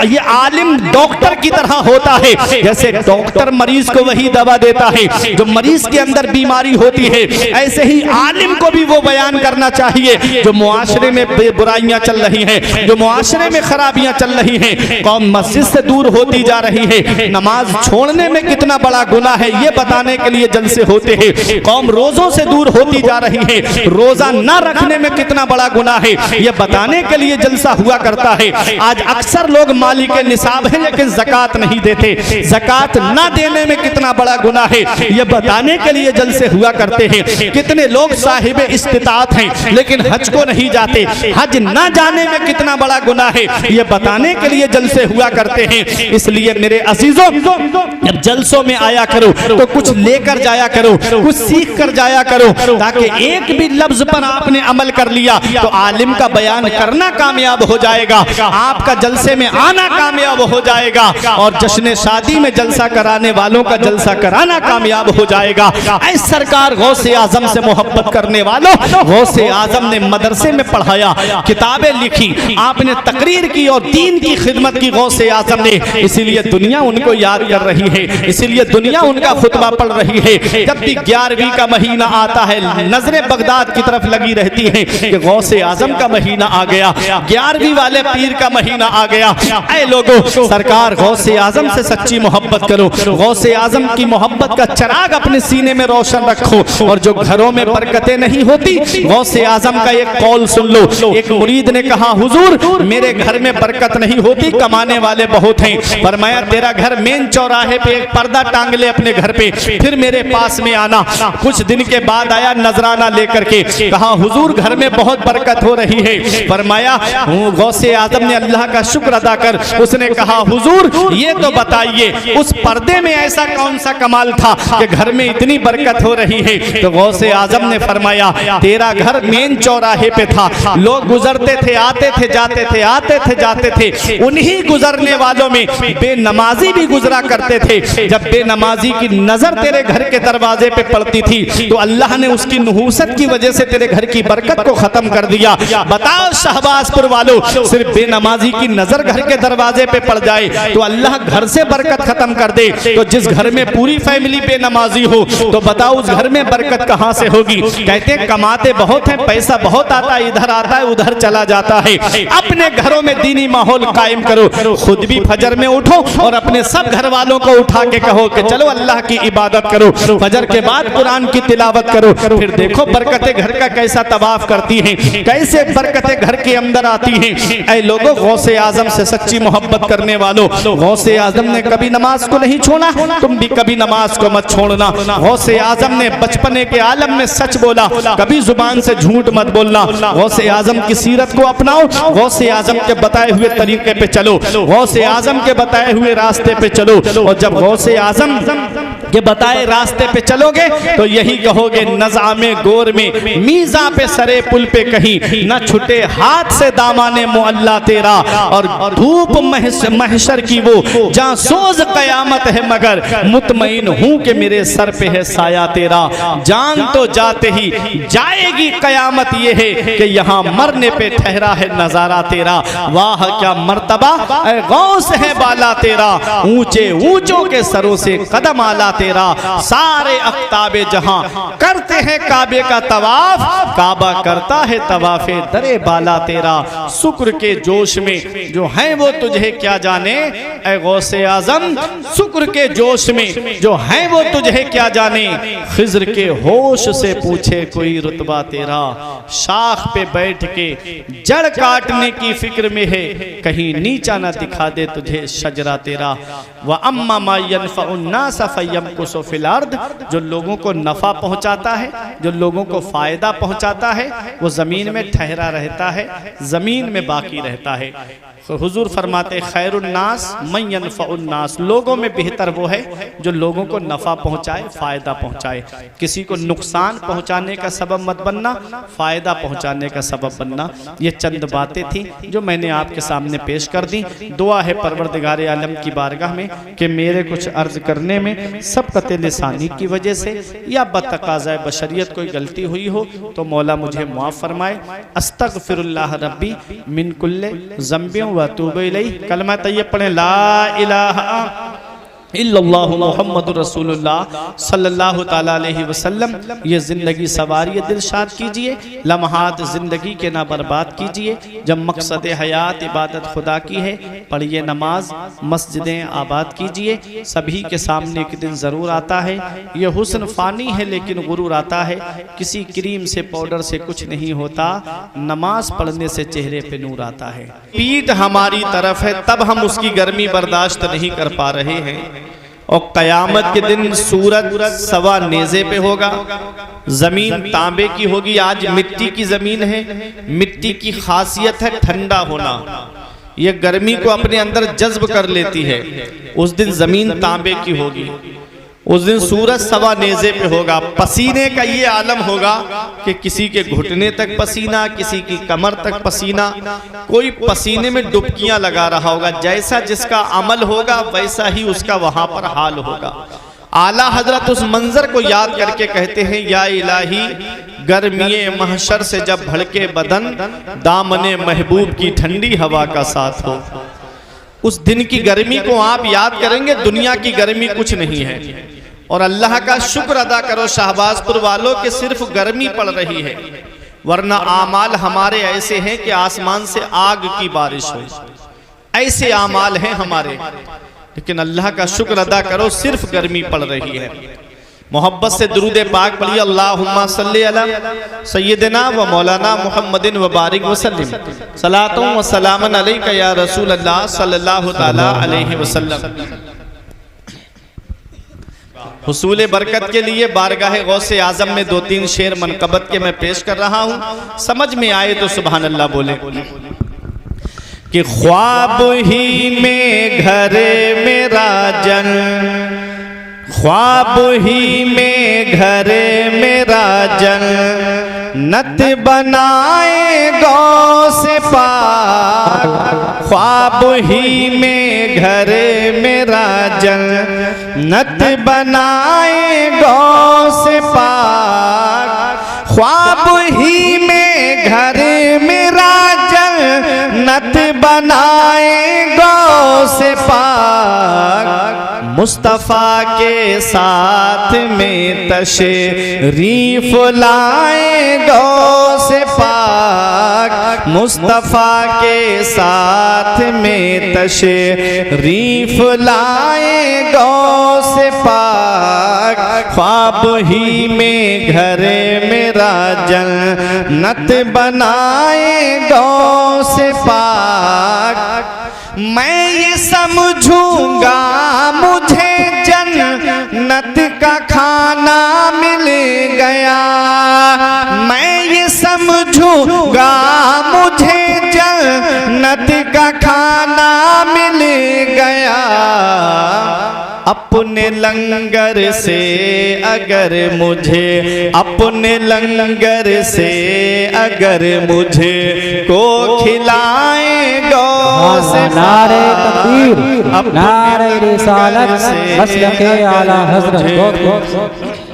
S1: ये आलिम डॉक्टर की तरह होता है। जैसे डॉक्टर मरीज को वही दवा देता है जो मरीज के अंदर बीमारी होती है, ऐसे ही आलिम को भी वो बयान करना चाहिए जो मुआशरे में बुराइयां चल रही हैं, जो मुआशरे में खराबियां चल रही हैं। कौम मस्जिद से दूर होती जा रही है, नमाज छोड़ने में कितना बड़ा गुनाह है ये बताने के लिए जलसे होते हैं। कौम रोजों से दूर होती जा रही है, रोजा न रखने में कितना बड़ा गुनाह है ये बताने के लिए जलसा हुआ करता है। आज अक्सर लोग मालिक निसाब हैं लेकिन ज़कात नहीं देते, ज़कात न देने में कितना बड़ा गुनाह है ये बताने के लिए जलसे हुआ करते हैं। कितने लोग साहिब इस्तिताअत हैं लेकिन हज को नहीं जाते, हज न जाने में कितना बड़ा गुनाह है ये बताने के लिए जलसे हुआ करते हैं। इसलिए मेरे अजीजों, जब जलसों में आया करो तो कुछ लेकर जाया करो, कुछ सीख कर जाया करो, ताकि एक भी लफ्ज पर आपने अमल कर लिया तो आलिम का बयान करना कामयाब हो जाएगा, आपका जलसे में आना कामयाब हो जाएगा, और जश्न शादी में जलसा कराने वालों का जलसा कराना कामयाब हो जाएगा। ऐ सरकार गौसे आजम से मोहब्बत करने वालों, गौसे आजम ने मदरसे में पढ़ाया, किताबें लिखी, आपने तकरीर की और दीन की खिदमत की गौसे आजम ने, इसीलिए दुनिया उनको याद कर रही है। है, इसीलिए दुनिया उनका खुतबा पढ़ रही है। जब भी 11वीं का महीना आता है नजरें बगदाद की तरफ लगी रहती हैं कि गौसे आजम का महीना आ गया, 11वीं वाले पीर का महीना आ गया। ऐ लोगों, सरकार गौसे आजम से सच्ची मोहब्बत करो, गौसे आजम की मोहब्बत का चिराग अपने सीने में रोशन रखो। और जो घरों में बरकतें नहीं होती, गौसे आजम का एक कौल सुन लो। एक मुरीद ने कहा, हुजूर मेरे घर में बरकत नहीं होती, कमाने वाले बहुत हैं। फरमाया तेरा घर मेन चौराहे पे एक पर्दा टांग ले अपने घर पे, फिर मेरे पास में आना। कुछ दिन के बाद आया नजराना लेकर के, कहा हुजूर घर में बहुत बरकत हो रही है। फरमाया गौसे आजम ने अल्लाह का शुक्र अदा कर, उसने कहा हुजूर ये तो बताइए उस पर्दे में ऐसा कौन सा कमाल था कि घर में इतनी बरकत हो रही है। तो गौसे आजम ने फरमाया तेरा घर मेन चौराहे पे था, लोग गुजरते थे, आते थे, जाते थे, आते थे, जाते थे। उन्हीं गुजरने वालों में बेनमाजी भी गुजरा करते थे। जब बेनमाजी की नजर तेरे घर के दरवाजे पे पड़ती थी तो अल्लाह ने उसकी नहूसत की वजह से तेरे घर की बरकत को खत्म कर दिया। बताओ शहबाजपुर वालों, सिर्फ बेनमाजी की नजर घर के दरवाजे पे पड़ जाए तो अल्लाह घर से बरकत खत्म कर दे। तो जिस घर में पूरी फैमिली बेनमाजी हो तो बताओ उस घर में बरकत कहां से होगी। कहते हैं कमाते बहुत हैं, पैसा बहुत आता है, इधर आता है उधर चला जाता है। अपने घरों में दीनी माहौल कायम करो, खुद भी फजर में उठो और अपने सब घर वालों को उठा के कहो कि चलो अल्लाह की इबादत करो, फजर के बाद कुरान की तिलावत करो। फिर देखो बरकतें घर का कैसा तवाफ करती हैं, कैसे बरकतें घर के अंदर आती हैं। ऐ लोगों, गौसे आजम से सच्ची मोहब्बत करने वालों, गौसे आजम ने कभी नमाज को नहीं छोड़ा, तुम भी कभी नमाज को मत छोड़ना। गौसे आजम ने बचपने के आलम में सच बोला, कभी जुबान से झूठ मत बोलना। गौसे आजम की सीरत को अपनाओ, गौसे आजम के बताए हुए तरीके पे चलो, गौसे आजम के बताए हुए रास्ते पे चलो। और जब गौसे आजम के बताए रास्ते पे चलोगे तो यही कहोगे नज़ामे गोर में मीज़ा पे सरे पुल पे कहीं न छुटे हाथ से दामाने मुअल्ला तेरा। और धूप महशर की वो जहाँ सोज कयामत है मगर मुतमईन हूँ कि मेरे सर पे है साया तेरा। जान तो जाते ही जाएगी कयामत ये है कि यहाँ मरने पे ठहरा है नजारा तेरा। वाह क्या मर्तबा ऐ गौस है बाला तेरा, ऊंचे ऊंचों के सरों से कदम आला तेरा। सारे अख्ताबे जहां करते हैं काबे का तवाफ, काबा करता है तवाफे दरे बाला तेरा। शुक्र के जोश में जो है वो तुझे क्या जाने, ऐ गौसे आजम शुक्र के जोश में जो है वो तुझे क्या जाने। खिज्र के होश से पूछे कोई रुतबा तेरा। शाख पे बैठ के जड़ काटने की फिक्र में है, कहीं नीचा ना दिखा दे तुझे शजरा तेरा। व अम्मा मा यनफ़उन्नास फ़यमकुसु फ़िल अर्द, जो लोगों को नफ़ा पहुंचाता है, जो लोगों को फ़ायदा पहुंचाता है, वो ज़मीन में ठहरा रहता है, ज़मीन में बाकी रहता है। हुजूर फरमाते खैरुन्नास मन यनफ़उन्नास, लोगों में बेहतर वो है जो लोगों को नफ़ा पहुंचाए, फ़ायदा पहुंचाए। किसी को नुकसान पहुंचाने का सबब मत बनना, फ़ायदा पहुंचाने का सबब बनना। ये चंद बातें थी जो मैंने आपके सामने पेश कर दी। दुआ है परवरदिगार आलम की बारगाह में कि मेरे कुछ अर्ज करने में सबक़त लिसानी की वजह से या बतक़ाज़ा बशरियत कोई गलती हुई हो तो मौला मुझे मुआफ़ फरमाए। अस्तग़फिरुल्लाह रब्बी मिन कुल्ले ज़ंबिन व अतूबु इलैह। कलमा तय्यब पढ़ें, ला इलाहा इल्लल्लाहु मुहम्मदुर रसूलुल्लाह सल्लल्लाहु ताला अलैहि वसल्लम। ये ज़िंदगी सवारी दिलशाद कीजिए, लम्हात ज़िंदगी के ना बर्बाद कीजिए। जब मकसद हयात इबादत खुदा की है, पढ़िए नमाज, मस्जिदें आबाद कीजिए। सभी के सामने एक दिन ज़रूर आता है। ये हुस्न फ़ानी है लेकिन गुरूर आता है। किसी क्रीम से पाउडर से कुछ नहीं होता, नमाज पढ़ने से चेहरे पे नूर आता है। पीठ हमारी तरफ है तब हम उसकी गर्मी बर्दाश्त नहीं कर पा रहे हैं। और कयामत के दिन सूरज सवा नेज़े पे होगा, जमीन तांबे की होगी। आज मिट्टी की जमीन है, मिट्टी की खासियत है ठंडा होना, ये गर्मी को अपने अंदर जज्ब कर लेती है। उस दिन जमीन तांबे की होगी, उस दिन सूरज सवा नेज़े पे होगा। पसीने का ये आलम होगा कि किसी के घुटने तक पसीना, किसी की कमर तक पसीना, कोई पसीने में डुबकियां लगा रहा होगा। जैसा जिसका अमल होगा वैसा ही उसका वहां पर हाल होगा। आला हजरत उस मंजर को याद करके कहते हैं, या इलाही गर्मिये महशर से जब भड़के बदन, दामने महबूब की ठंडी हवा का साथ हो। उस दिन की गर्मी को आप याद करेंगे, दुनिया की गर्मी कुछ नहीं है। और अल्लाह का शुक्र अदा करो शाहबाजपुर वालों के सिर्फ गर्मी पड़ रही है, वरना आमाल हमारे ऐसे हैं कि आसमान से आग की बारिश हो, ऐसे आमाल हैं हमारे। लेकिन अल्लाह का शुक्र अदा करो, सिर्फ गर्मी पड़ रही है। मोहब्बत से दुरूद पाक पढ़िए, अल्लाहुम्मा सल्ली अला सय्यिदिना व मौलाना मुहम्मदिन व बारिक वसल्लिम सलातुम व सलामन अलैका या रसूल अल्लाह सल्लल्लाहु तआला अलैहि वसल्लम। हुसूल बरकत के लिए बारगाह गौसे आजम में 2-3 शेर मनकबत के मैं पेश कर रहा हूँ, समझ में आए तो सुभान अल्लाह बोले। कि ख्वाब ही में घरे मेरा जन, ख्वाब ही में घरे मेरा जन, नत बनाए गौसे पाक। ख्वाब ही में घरे मेरा जन, नत बनाए गौसे पाक। ख्वाब ही में घरे मेरा जन, नत बनाए गौसे पाक। मुस्तफ़ा के साथ में तशरीफ लाए गौसे पाक। मुस्तफ़ा के साथ में तशरीफ लाए गौसे पाक। ख्वाब ही में घरे मेरा जन्नत बनाए गौसे पाक। मैं ये समझूंगा मुझे जन्नत का खाना मिल गया, मैं ये समझूंगा मुझे जन्नत का खाना मिल गया। अपने लंगर से अगर मुझे, अपने लंगर से अगर मुझे को खिलाए गौसे
S2: नारे तकबीर, नारे रिसालत, मसलके आला हज़रत,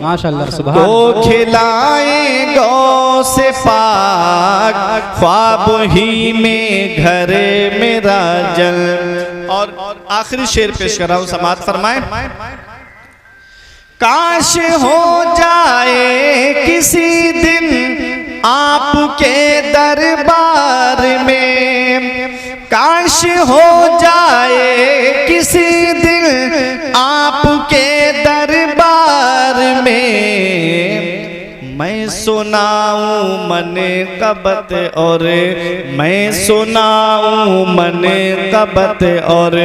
S2: माशाअल्लाह सुभान
S1: को खिलाए गौसे पाक। ख्वाब ही में घरे मेरा जल। और आखिरी शेर पेश कर रहा हूं, समाअत फरमाएं। काश हो जाए किसी दिन आपके दरबार में, काश हो जाए किसी दिन आपके दरबार में। मैं सुनाऊं मन कबत और, मैं सुनाऊं मन कबत और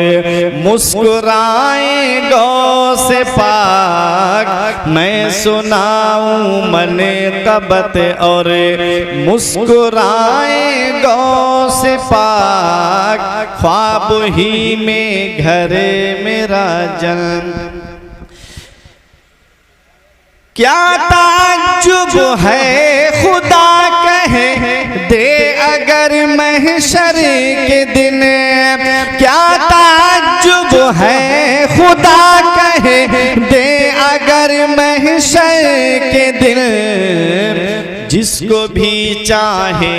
S1: मुस्कुराए गौसे पाक। मैं सुनाऊं मन कबत और मुस्कुराए गौसे पाक। ख्वाब ही में घरे मेरा जन्म। क्या ताज्जुब है खुदा कहे दे अगर महशर के दिन, क्या ताज्जुब है खुदा कहे दे अगर महशर के दिन। जिसको भी चाहे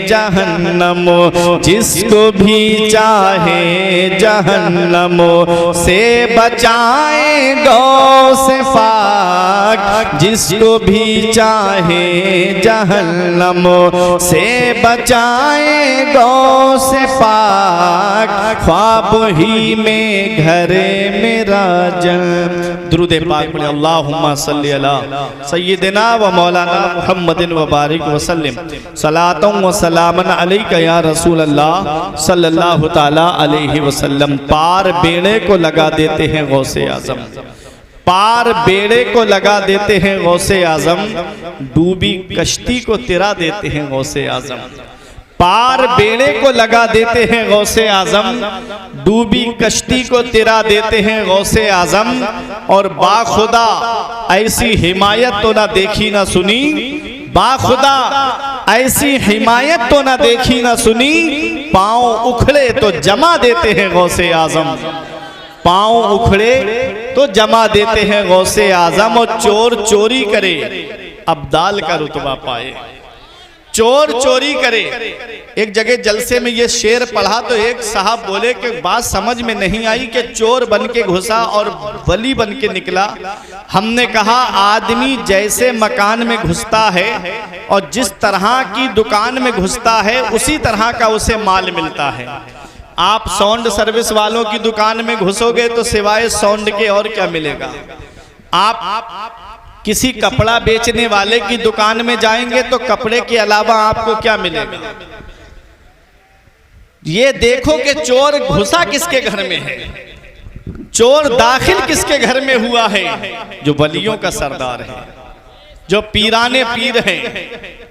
S1: जहन्नम, जिसको भी चाहे जहन्नम से बचाए गौसे पाक। जिसको भी चाहे जहन्नम से बचाए गौसे पाक। ख्वाब ही में घरे मेरा जन्म। दुरूद पाक पढ़े, अल्लाहुम्मा सल्ली अला सय्यिदिना व मौलाना मुहम्मदिन व बारिक वसल्लिम सलातुम व सलामन अलैका या रसूल अल्लाह सल्लल्लाहु ताला अलैहि वसल्लम। पार बेड़े को लगा देते हैं गौसे आजम, पार बेड़े को लगा देते हैं गौसे आजम। डूबी कश्ती को तिरा देते हैं गौसे आजम। पार बेड़े को लगा देते हैं गौसे आजम, डूबी कश्ती को तिरा देते हैं गौसे आजम। और बाखुदा ऐसी हिमायत तो ना देखी ना सुनी, बाखुदा ऐसी हिमायत तो ना देखी ना सुनी। पांव उखड़े तो जमा देते हैं गौसे आजम, पांव उखड़े तो जमा देते हैं गौसे आजम। और चोर चोरी करे अब्दाल का रुतबा पाए, चोर चोरी करे। एक जगह जलसे में ये शेर पढ़ा तो एक साहब बोले कि बात समझ में नहीं आई कि चोर बन के घुसा और वली बन के निकला। हमने कहा आदमी जैसे मकान में घुसता है और जिस तरह की दुकान में घुसता है उसी तरह का उसे माल मिलता है। आप साउंड सर्विस वालों की दुकान में घुसोगे तो सिवाय साउंड के और क्या मिलेगा। आप किसी कपड़ा बेचने वाले की दुकान में जाएंगे तो कपड़े के अलावा आपको क्या मिलेगा। ये देखो कि चोर घुसा किसके घर में है, चोर दाखिल किसके घर में हुआ है। जो वलियों का सरदार है, जो पीराने पीर हैं,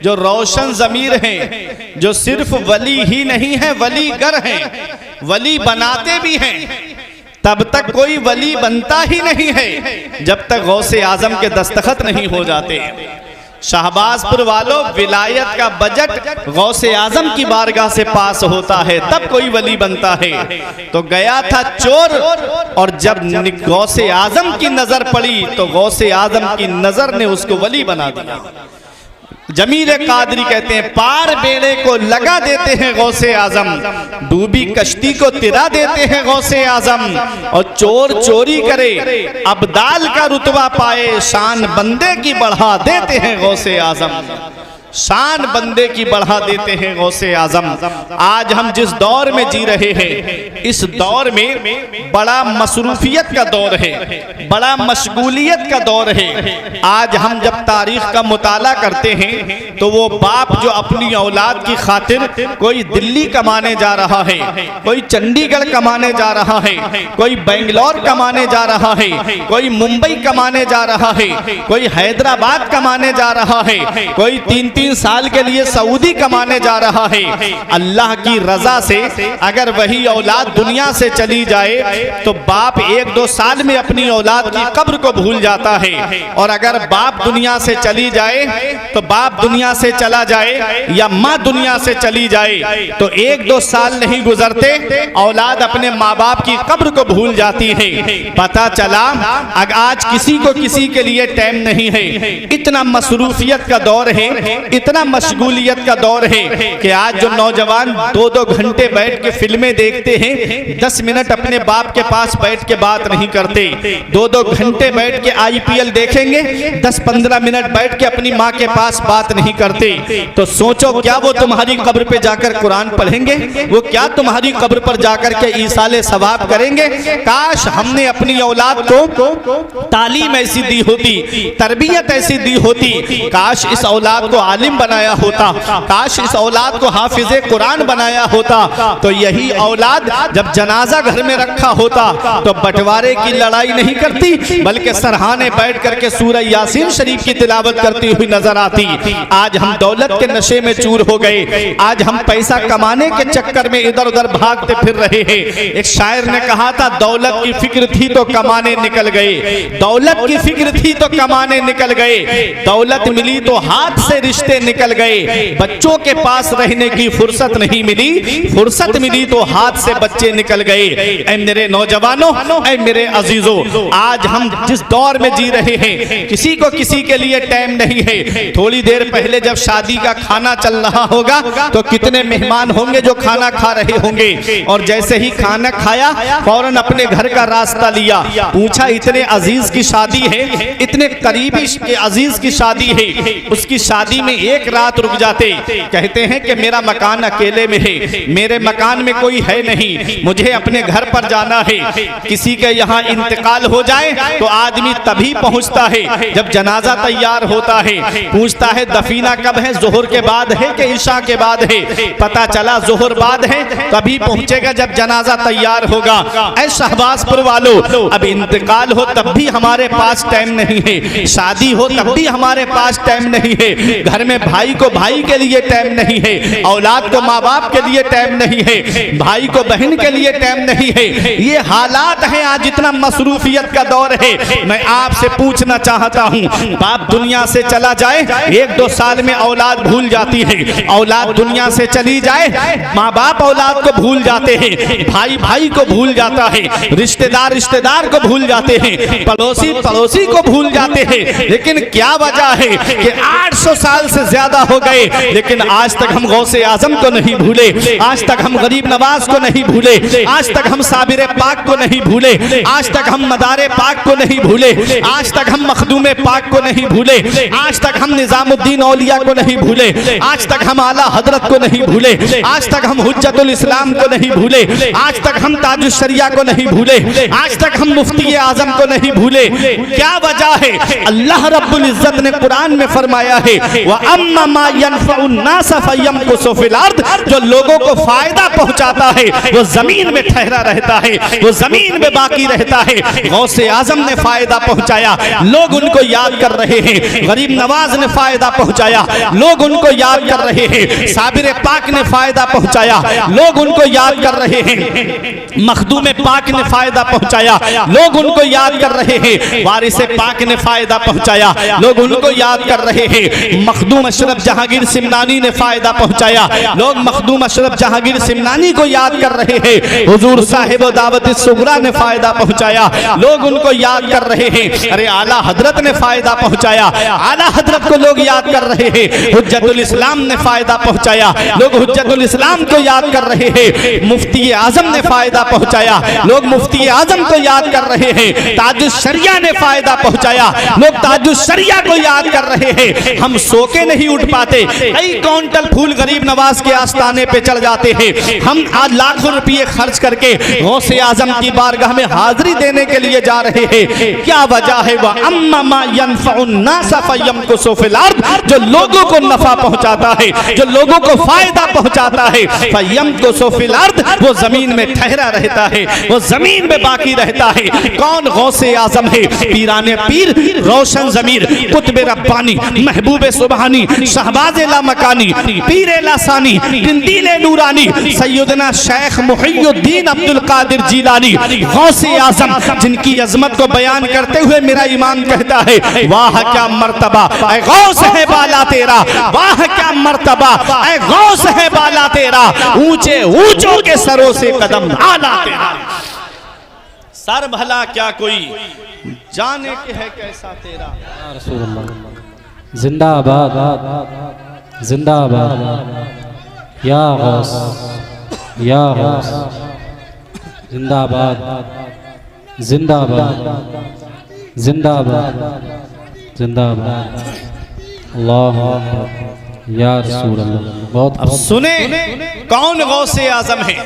S1: जो रोशन जमीर हैं, जो सिर्फ वली ही नहीं है वलीगर हैं, वली बनाते भी हैं। तब तक कोई वली बनता ही नहीं है जब तक गौसे आजम के दस्तखत नहीं हो जाते। शाहबाजपुर वालों, विलायत का बजट गौसे आजम की बारगाह से पास होता है तब कोई वली बनता है। तो गया था चोर और जब गौसे आजम की नजर पड़ी तो गौसे आजम की नजर ने उसको वली बना दिया। जमील कादरी कहते हैं पार बेड़े को लगा देते हैं गौसे आजम, डूबी कश्ती को तिरा देते हैं गौसे आजम। और चोर चोरी करे अब्दाल का रुतबा पाए, शान बंदे की बढ़ा देते हैं गौसे आजम, शान बंदे की बढ़ा देते हैं गौसे आजम। आज हम जिस दौर में जी रहे हैं इस दौर में बड़ा मसरूफियत का दौर है, बड़ा मशगूलियत का दौर है। आज हम जब तारीख का मुताला करते हैं तो वो बाप जो अपनी औलाद की खातिर कोई दिल्ली कमाने जा रहा है, कोई चंडीगढ़ कमाने जा रहा है, कोई बेंगलोर कमाने जा रहा है, कोई मुंबई कमाने जा रहा है, कोई हैदराबाद कमाने जा रहा है, कोई 3-3 साल के लिए सऊदी कमाने जा रहा है। अल्लाह की रजा से अगर वही औलाद दुनिया से चली जाए तो बाप 1-2 साल में अपनी औलाद की कब्र को भूल जाता है। और अगर बाप दुनिया से चली जाए तो बाप दुनिया से चला जाए या माँ दुनिया से चली जाए तो 1-2 साल नहीं गुजरते औलाद अपने माँ बाप की कब्र को भूल जाती है। पता चला अगर आज किसी को किसी के लिए टाइम नहीं है, इतना मसरूफियत का दौर है, इतना मशगूलियत का दौर है कि आज जो नौजवान 2-2 घंटे बैठ के फिल्में देखते हैं 10 मिनट अपने बाप के पास बैठ के बात नहीं करते, 2-2 घंटे बैठ के IPL देखेंगे, 10-15 मिनट बैठ के अपनी माँ के पास बात नहीं करते। तो सोचो क्या वो तुम्हारी कब्र पे जाकर कुरान पढ़ेंगे, वो क्या तुम्हारी कब्र पर जाकर के ईसाले सवाब करेंगे। काश हमने अपनी औलाद को तालीम ऐसी दी होती, तरबियत ऐसी दी होती, काश इस औलाद को आलिम बनाया होता, काश इस औलाद को हाफिज़े कुरान बनाया होता। तो यही औलाद जब जनाजा घर में रखा होता तो बंटवारे की लड़ाई नहीं करती बल्कि सरहाने बैठ करके सूरह यासीन शरीफ की तिलावत करती हुई नजर आती। आज हम दौलत के नशे में चूर हो गए, आज हम पैसा कमाने के चक्कर में इधर उधर भागते फिर रहे हैं। एक शायर ने कहा था दौलत की फिक्र थी तो कमाने निकल गए, दौलत की फिक्र थी तो कमाने निकल गए, दौलत मिली तो हाथ से रिश्ते निकल गए, बच्चों के पास रहने की फुर्सत नहीं मिली, फुर्सत मिली तो हाथ से बच्चे निकल गए। ऐ मेरे नौजवानों, ऐ मेरे अजीजों, आज हम जिस दौर में जी रहे हैं किसी को किसी के लिए टाइम नहीं है। थोड़ी देर पहले जब शादी का खाना चल रहा होगा तो कितने मेहमान होंगे जो खाना खा रहे होंगे और जैसे ही खाना खाया फौरन अपने घर का रास्ता लिया, पूछा इतने अजीज की शादी है, इतने करीबी के अजीज की शादी है, उसकी शादी में एक रात रुक जाते। कहते हैं कि मेरा मकान अकेले में है, मेरे मकान में कोई है नहीं, मुझे अपने घर पर जाना है। किसी के यहाँ इंतकाल हो जाए तो आदमी तभी पहुंचता है जब जनाजा तैयार होता है, पूछता है दफीना कब है, जोहर के बाद है कि इशा के बाद है, पता चला जोहर बाद है, तभी पहुंचेगा जब जनाजा तैयार होगा। ऐ शहबाजपुर वालों, अब इंतकाल हो तब भी हमारे पास टाइम नहीं है, शादी हो तब भी हमारे पास टाइम नहीं है, घर में भाई को भाई के लिए टाइम नहीं है, औलाद को माँ बाप के लिए टाइम नहीं है, भाई को बहन के लिए टाइम नहीं है। ये हालात है आज, इतना मसरूफियत का दौर है। मैं आपसे पूछना चाहता हूँ, बाप दुनिया से चला जाए 1-2 साल में औलाद भूल जाती है, औलाद दुनिया से चली जाए माँ बाप औलाद को भूल जाते हैं, भाई भाई को भूल जाता है, रिश्तेदार रिश्तेदार को भूल जाते हैं, पड़ोसी पड़ोसी को भूल जाते हैं। लेकिन क्या वजह है कि 800 साल से ज्यादा हो गए, लेकिन आज तक हम गौसे आजम को नहीं भूले, आज तक हम गरीब नवाज को नहीं भूले, आज तक हम साबिर पाक को नहीं भूले, आज तक हम मदारे पाक को नहीं भूले, आज तक हम मखदूम पाक को नहीं भूले, आज तक हम निजामुद्दीन औलिया को नहीं भूले, आज तक हम आला हजरत को नहीं भूले, आज तक हम हुज्जतुल इस्लाम को नहीं भूले, आज तक हम ताजुश शरिया को नहीं भूले, आज तक हम मुफ्ती आजम को नहीं भूले। क्या वजह है? अल्लाह रब्बुल इज्जत ने कुरान में फरमाया है, व अम्मा मा यनफउन नास फयमकुसु फिल अर्द, जो लोगों को फायदा पहुंचाता है वो जमीन में ठहरा रहता है, वो जमीन में बाकी रहता है। गौसे आजम ने फायदा पहुंचाया, लोग उनको याद कर रहे हैं। गरीब नवाज ने फायदा पहुंचाया, लोग उनको याद कर रहे हैं। साबिर पाक ने फायदा पहुंचाया, लोग उनको याद कर रहे हैं। मखदूम पाक ने फायदा पहुंचाया, लोग उनको याद कर रहे हैं। वारिस पाक ने फायदा पहुंचाया, लोग उनको याद कर रहे हैं। मखदूम अशरफ जहांगीर सिमनानी ने फायदा पहुंचाया, लोग मखदूम अशरफ जहांगीर सिमनानी को याद कर रहे हैं। हुजूर साहिब दावत सुगरा ने फायदा पहुंचाया, लोग उनको याद कर रहे हैं। अरे आला हजरत ने फायदा पहुंचाया, आला हजरत को लोग याद कर रहे हैं। हुज्जतुल इस्लाम ने फायदा पहुंचाया, लोग हुज्जतुल इस्लाम को याद कर रहे हैं। मुफ्ती आजम ने फायदा पहुंचाया, लोग मुफ्ती आजम को याद कर रहे हैं। ताजुश शरिया ने फायदा पहुंचाया, लोग ताजुश शरिया को याद कर रहे हैं। हम सो के नहीं उठ पाते, कई क्विंटल फूल गरीब नवाज के आस्थाने पे चढ़ जाते हैं। हम आज लाखों रुपये खर्च करके गौसे आजम की बारगाह में हाजिरी देने के लिए जा रहे हैं। क्या वजह है? वह अम्मा मा यनफउन नास फयमकुसु फिल अर्द, जो लोगों को नफा पहुंचाता है, जो लोगों को फायदा पहुंचाता है। फयमकुसु फिल अर्द, वो जमीन में ठहरा रहता है, वो जमीन में बाकी रहता है। कौन गौसे आजम है? पीराने पीर, रोशन जमीर, कुतुब रब्बानी, महबूब सुबहानी, शहबाज लामकानी, पीर लासानी, तिंदील नूरानी, सैयदना शेख मुहियुद्दीन अब्दुल कादिर जिलानी, गौसे आजम, जिनकी अजमत को बयान करते हुए मेरा ईमान कहता है, वाह क्या मर्तबा ऐ गौस है बाला तेरा, वाह क्या मर्तबा ऐ गौस है बाला तेरा, ऊंचे ऊंचों के सरों से कदम आला तेरा। सर भला क्या कोई जाने के है कैसा तेरा।
S2: जिंदाबाद जिंदाबाद या गौस या गौस, जिंदाबाद जिंदाबाद जिंदाबाद जिंदाबाद। अल्लाह या रसूल अल्लाह। बहुत
S1: अब सुने कौन गौसे आजम है,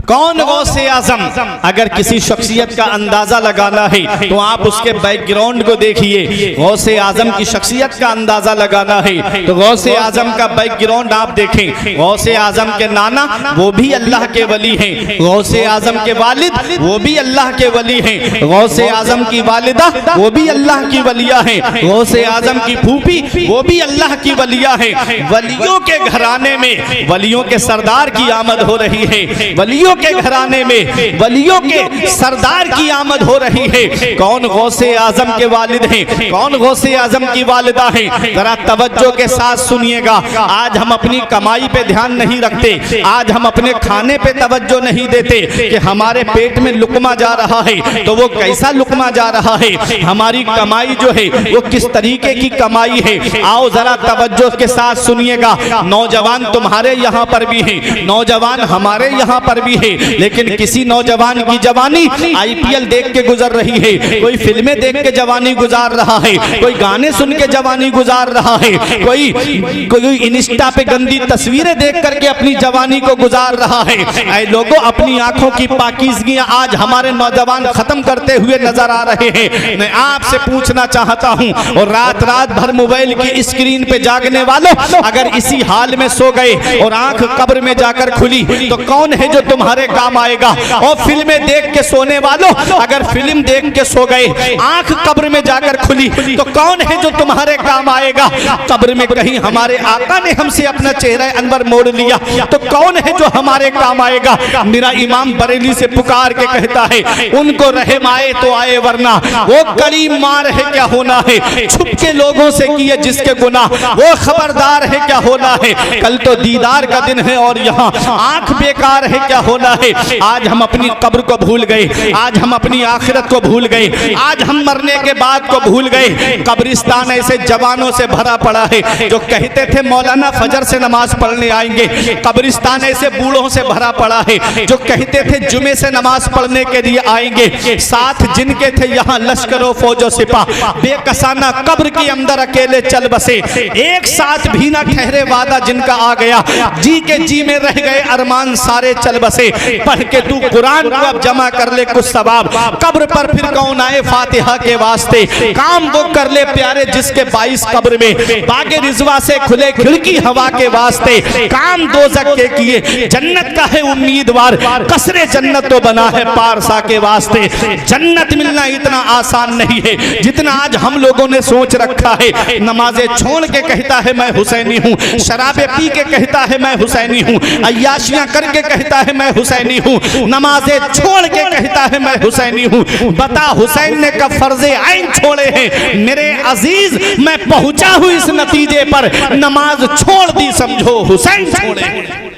S1: कौन गौसे आजम। अगर किसी शख्सियत का अंदाजा लगाना है तो आप उसके बैकग्राउंड को देखिए। गौसे आजम की शख्सियत का अंदाजा लगाना है तो गौसे आजम का बैकग्राउंड आप देखें। गौसे आजम के नाना वो भी अल्लाह के वली हैं, गौसे आजम के वालिद वो भी अल्लाह के वली हैं, गौसे आजम की वालिदा वो भी अल्लाह की वलिया हैं, गौसे आजम की फूफी वो भी अल्लाह की वलिया हैं। वलियों के घराने में वलियों के सरदार की आमद हो रही है, वलियों के घराने में वलियों के सरदार की आमद हो रही है। कौन गौसे आजम के वालिद हैं, कौन गौसे आजम की वालिदा हैं? जरा तवज्जो के साथ सुनिएगा। आज हम अपनी कमाई पे ध्यान नहीं रखते, आज हम अपने खाने पे तवज्जो नहीं देते कि हमारे पेट में लुकमा जा रहा है तो वो कैसा लुकमा जा रहा है, हमारी कमाई जो है वो किस तरीके की कमाई है। आओ जरा तवज्जो के साथ सुनिएगा। नौजवान तुम्हारे यहाँ पर भी हैं, नौजवान हमारे यहाँ पर भी है, लेकिन किसी नौजवान की जवानी आईपीएल देख के गुजर रही है, कोई फिल्में देख के जवानी गुजार रहा है, कोई गाने सुन के जवानी गुजार रहा है, कोई इंस्टा पे गंदी तस्वीरें देख करके अपनी जवानी को गुजार रहा है। ऐ लोगों, अपनी आंखों की पाकीज़गियां आज हमारे नौजवान खत्म करते हुए नजर आ रहे हैं। मैं आपसे पूछना चाहता हूं, और रात रात भर मोबाइल की स्क्रीन पे जागने वालों, अगर इसी हाल में सो गए और आंख कब्र में जाकर खुली तो कौन है जो तुम्हारे काम आएगा? और फिल्में देख के सोने वालों, अगर फिल्म देख के सो गए, आंख कब्र में जाकर खुली तो कौन है जो तुम्हारे काम आएगा? कब्र में कहीं हमारे आका ने हमसे अपना चेहरा अनवर मोड़ लिया तो कौन है जो हमारे काम आएगा? मेरा इमाम बरेली से पुकार के कहता है, उनको रहम आए तो आए वरना वो करीम मार है क्या होना है। छुप के लोगों से किए जिसके गुनाह वो खबरदार है क्या होना है। कल तो दीदार का दिन है और यहाँ आंख बेकार है क्या होना होता है। आज हम अपनी कब्र को भूल गए, आज हम अपनी आखिरत को भूल गए, आज हम मरने के बाद को भूल गए। कब्रिस्तान ऐसे जवानों से भरा पड़ा है जो कहते थे मौलाना फजर से नमाज पढ़ने आएंगे। कब्रिस्तान ऐसे बूढ़ों से भरा पड़ा है जो कहते थे जुमे से नमाज पढ़ने के लिए आएंगे। साथ जिनके थे यहाँ लश्करों फौजो सिपाह बेकसाना कब्र के अंदर अकेले चल बसे। एक साथ भी ना ठहरे वादा जिनका आ गया, जी के जी में रह गए अरमान सारे चल बसे। पढ़ के तू कुरान को अब जमा कर ले कुछ सवाब, कब्र पर फिर कौन आए फातिहा के वास्ते। काम वो कर ले प्यारे जिसके 22 कब्र में बागे रिजवा से खुले खिड़की हवा के वास्ते। काम दोज़ख के किए जन्नत का है उम्मीदवार, कसरे जन्नत तो बना है पारसा के वास्ते। जन्नत मिलना इतना आसान नहीं है जितना आज हम लोगों ने सोच रखा है। नमाजें छोड़ के कहता है मैं हुसैनी हूँ, शराबे पी के कहता है मैं हुसैनी हूँ, अय्याशियां करके कहता है मैं हुसैनी हूँ, नमाजें छोड़ के कहता है मैं हुसैनी हूँ। बता हुसैन ने कब फर्जे आइन छोड़े हैं मेरे अजीज। मैं पहुंचा हूँ इस नतीजे पर, नमाज छोड़ दी समझो हुसैन छोड़े।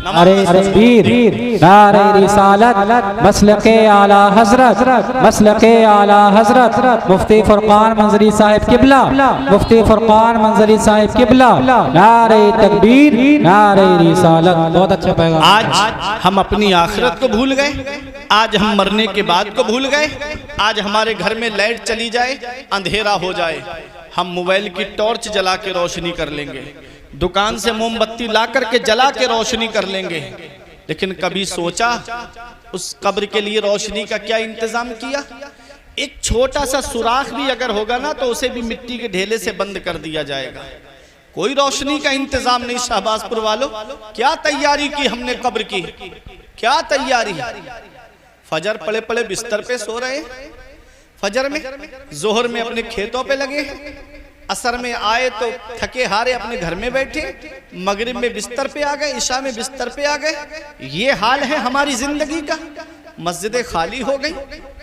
S2: नारे तकबीर, नारे रिसालत, मसलके आला हजरत, मसलके आला हजरत मुफ्ती फुरकान मंजरी साहिब किबला, मुफ्ती फुरकान मंजरी साहिब किबला। नारे तकबीर, नारे रिसालत। बहुत अच्छा पैगाम।
S1: आज हम अपनी आखिरत को भूल गए, आज हम मरने के बाद को भूल गए। आज हमारे घर में लाइट चली जाए, अंधेरा हो जाए, हम मोबाइल की टॉर्च जला के रोशनी कर लेंगे, दुकान से मोमबत्ती ला करके जला के रोशनी कर लेंगे। लेकिन कभी सोचा उस कब्र के लिए रोशनी का क्या इंतजाम किया? एक छोटा सा सुराख भी अगर होगा ना तो उसे भी मिट्टी के ढेले से बंद कर दिया जाएगा। कोई रोशनी का इंतजाम नहीं। शाहबाजपुर वालों, क्या तैयारी की हमने कब्र की, क्या तैयारी। फजर पड़े पड़े बिस्तर पे सो रहे, फजर में, जोहर में अपने खेतों पे लगे, असर में आए तो थके हारे अपने घर में बैठे, मगरिब में बिस्तर पे आ गए, इशा में बिस्तर पे आ गए। ये हाल है हमारी जिंदगी का। मस्जिदें खाली हो गई,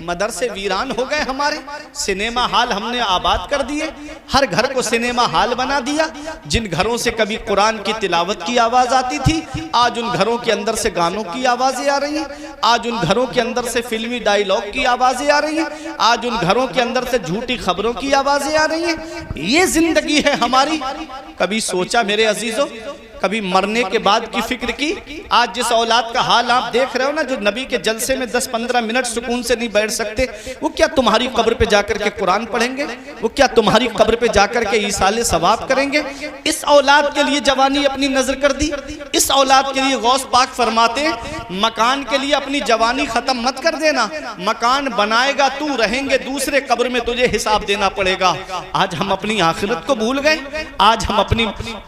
S1: मदरसे वीरान हो गए हमारे, सिनेमा हॉल हमने आबाद कर दिए, हर घर को सिनेमा हॉल बना दिया। जिन घरों से कभी कुरान की तिलावत की आवाज़ आती थी, आज उन घरों के अंदर से गानों की आवाज़ें आ रही हैं, आज उन घरों के अंदर से फिल्मी डायलॉग की आवाज़ें आ रही हैं, आज उन घरों के अंदर से झूठी खबरों की आवाज़ें आ रही हैं। ये जिंदगी है हमारी। कभी सोचा मेरे अजीजों, कभी मरने के बाद की फिक्र की? आज जिस औलाद का हाल आप देख रहे हो ना, जो नबी के जलसे में 10-15 मिनट सुकून से नहीं बैठ सकते, वो क्या तुम्हारी कब्र पे जाकर के कुरान पढ़ेंगे? वो क्या तुम्हारी कब्र पे जाकर के ईसाले सवाब करेंगे? इस औलाद के लिए जवानी अपनी नजर कर दी। इस औलाद के लिए गौस पाक फरमाते, मकान के लिए अपनी जवानी खत्म मत कर देना। मकान बनाएगा तू, रहेंगे दूसरे, कब्र में तुझे हिसाब देना पड़ेगा। आज हम अपनी आखिरत को भूल गए, आज हम अपनी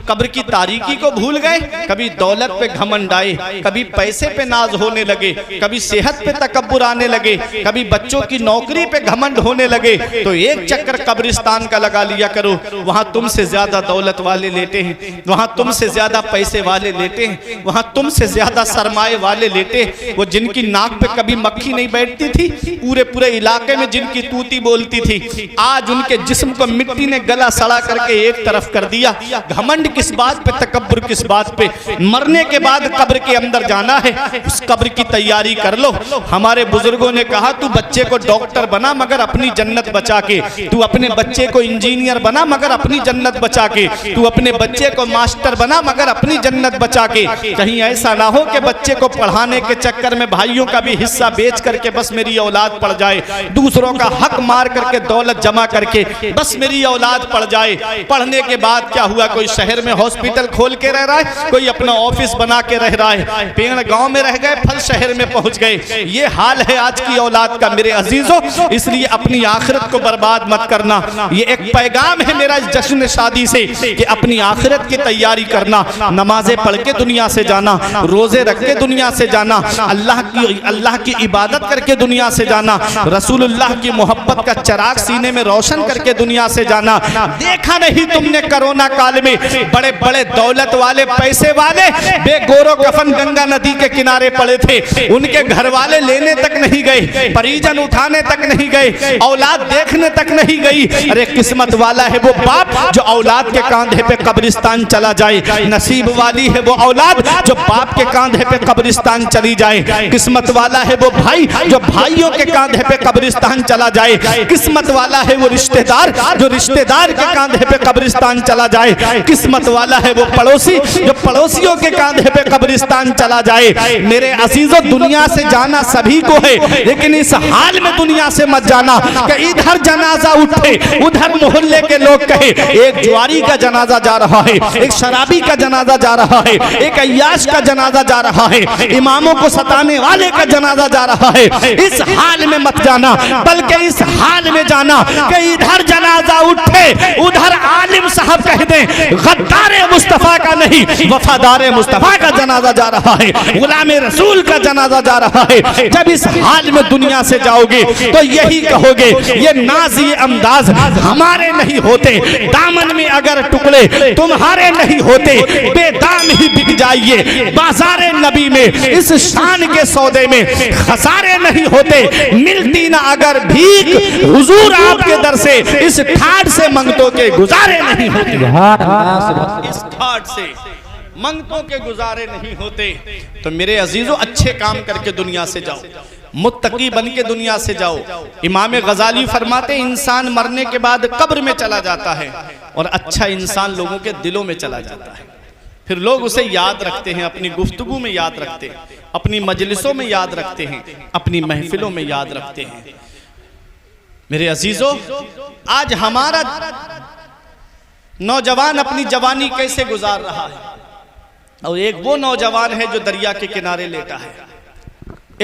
S1: कब्र की तारीकी को भूल गए। कभी दौलत पे घमंड आए, कभी पैसे पे नाज होने लगे, कभी सेहत पे तकब्बुर आने लगे, कभी बच्चों की नौकरी पे घमंड होने लगे। तो एक चक्कर कब्रिस्तान का लगा लिया करो, वहां तुमसे ज्यादा दौलत वाले लेते हैं, वहां तुमसे ज्यादा पैसे वाले लेते हैं, वहां तुमसे ज्यादा सरमाए वाले लेते हैं। वो जिनकी नाक पे कभी मक्खी नहीं बैठती थी, पूरे पूरे इलाके में जिनकी तूती बोलती थी, आज उनके जिस्म को मिट्टी ने गला सड़ा करके एक तरफ कर दिया। घमंड किस बात पे, तकब्बुर किस बात पे? मरने के बाद कब्र के अंदर जाना है, उस कब्र की तैयारी कर लो। हमारे बुजुर्गों ने कहा, तू बच्चे को डॉक्टर बना मगर अपनी जन्नत बचा के, तू अपने बच्चे को इंजीनियर बना मगर अपनी जन्नत बचा के, तू अपने बच्चे को मास्टर बना मगर अपनी जन्नत बचा के। कहीं ऐसा ना हो कि बच्चे को पढ़ाने के चक्कर में भाइयों का भी हिस्सा बेच करके बस मेरी औलाद पढ़ जाए, दूसरों का हक मार करके दौलत जमा करके बस मेरी औलाद पढ़ जाए। पढ़ने के बाद क्या हुआ? कोई शहर में हॉस्पिटल खोल के रह रहा है, कोई अपना ऑफिस बना के रह रहा है, पेड़ गांव में रह गए, फल शहर में पहुंच गए। ये हाल है आज की औलाद का मेरे अजीजों। इसलिए अपनी आखिरत को बर्बाद मत करना। ये एक पैगाम है मेरा इस जश्न शादी से कि अपनी आखिरत की तैयारी करना। नमाजें पढ़ के दुनिया से जाना, रोजे रख के दुनिया से जाना, अल्लाह की इबादत करके दुनिया से जाना, रसूलुल्लाह की मोहब्बत का चराग सीने में रोशन करके दुनिया से जाना। देखा नहीं तुमने कोरोना काल में बड़े बड़े दौलत वाले वाले पैसे वाले बेगोरो कफन गंगा नदी के किनारे पड़े थे, उनके घर वाले लेने तक नहीं गए, परिजन उठाने तक नहीं गए, औलाद देखने तक नहीं गई। अरे किस्मत वाला है वो बाप जो औलाद के कांधे पे कब्रिस्तान चला जाए, नसीब वाली है वो औलाद जो बाप के कांधे पे कब्रिस्तान चली जाए, किस्मत वाला है वो भाई जो भाइयों के कांधे पे कब्रिस्तान चला जाए, किस्मत वाला है वो रिश्तेदार जो रिश्तेदार के कांधे पे कब्रिस्तान चला जाए, किस्मत वाला है वो पड़ोसी जो पड़ोसियों के कांधे पे कब्रिस्तान चला जाए। मेरे अजीजों, दुनिया से जाना सभी को है, लेकिन इस हाल में दुनिया से मत जाना कि इधर जनाजा उठे, उधर मोहल्ले के लोग कहे एक जुआरी का जनाजा जा रहा है, एक शराबी का जनाजा जा रहा है, एक अय्याश का जनाजा जा रहा है, इमामों को सताने वाले का जनाजा जा रहा है। इस हाल में मत जाना, बल्कि इस हाल में जाना कि इधर जनाजा उठे, उधर आलिम साहब कह दें गद्दारे मुस्तफा का नहीं, वफादारे मुस्तफा का जनाजा जा रहा है, गुलामे रसूल का जनाजा जा रहा है। जब इस हाल में दुनिया से जाओगे तो यही कहोगे ये नाज ये अंदाज हमारे नहीं होते, दामन में अगर टुकड़े तुम्हारे नहीं होते, बेदाम ही बिक जाइए बाजारे नबी में, इस शान के सौदे में खसारे नहीं होते, मिलती ना अगर भीख हुजूर आपके दर से, इस ठाट से मंगतों के गुजारे नहीं होते, इस ठाट से मंगतों के गुजारे नहीं होते। तो मेरे अजीजों, अच्छे काम करके दुनिया से जाओ, मुत्तकी बन के दुनिया से जाओ। इमाम गजाली फरमाते इंसान मरने के बाद कब्र में चला जाता है और अच्छा इंसान लोगों के दिलों में चला जाता है, फिर लोग उसे याद रखते हैं, अपनी गुफ्तगू में याद रखते हैं, अपनी मजलिसों में याद रखते हैं, अपनी महफिलों में याद रखते हैं। मेरे अजीजों, आज हमारा नौजवान अपनी जवानी कैसे गुजार रहा है, और एक वो नौजवान है जो दरिया के किनारे लेटा है।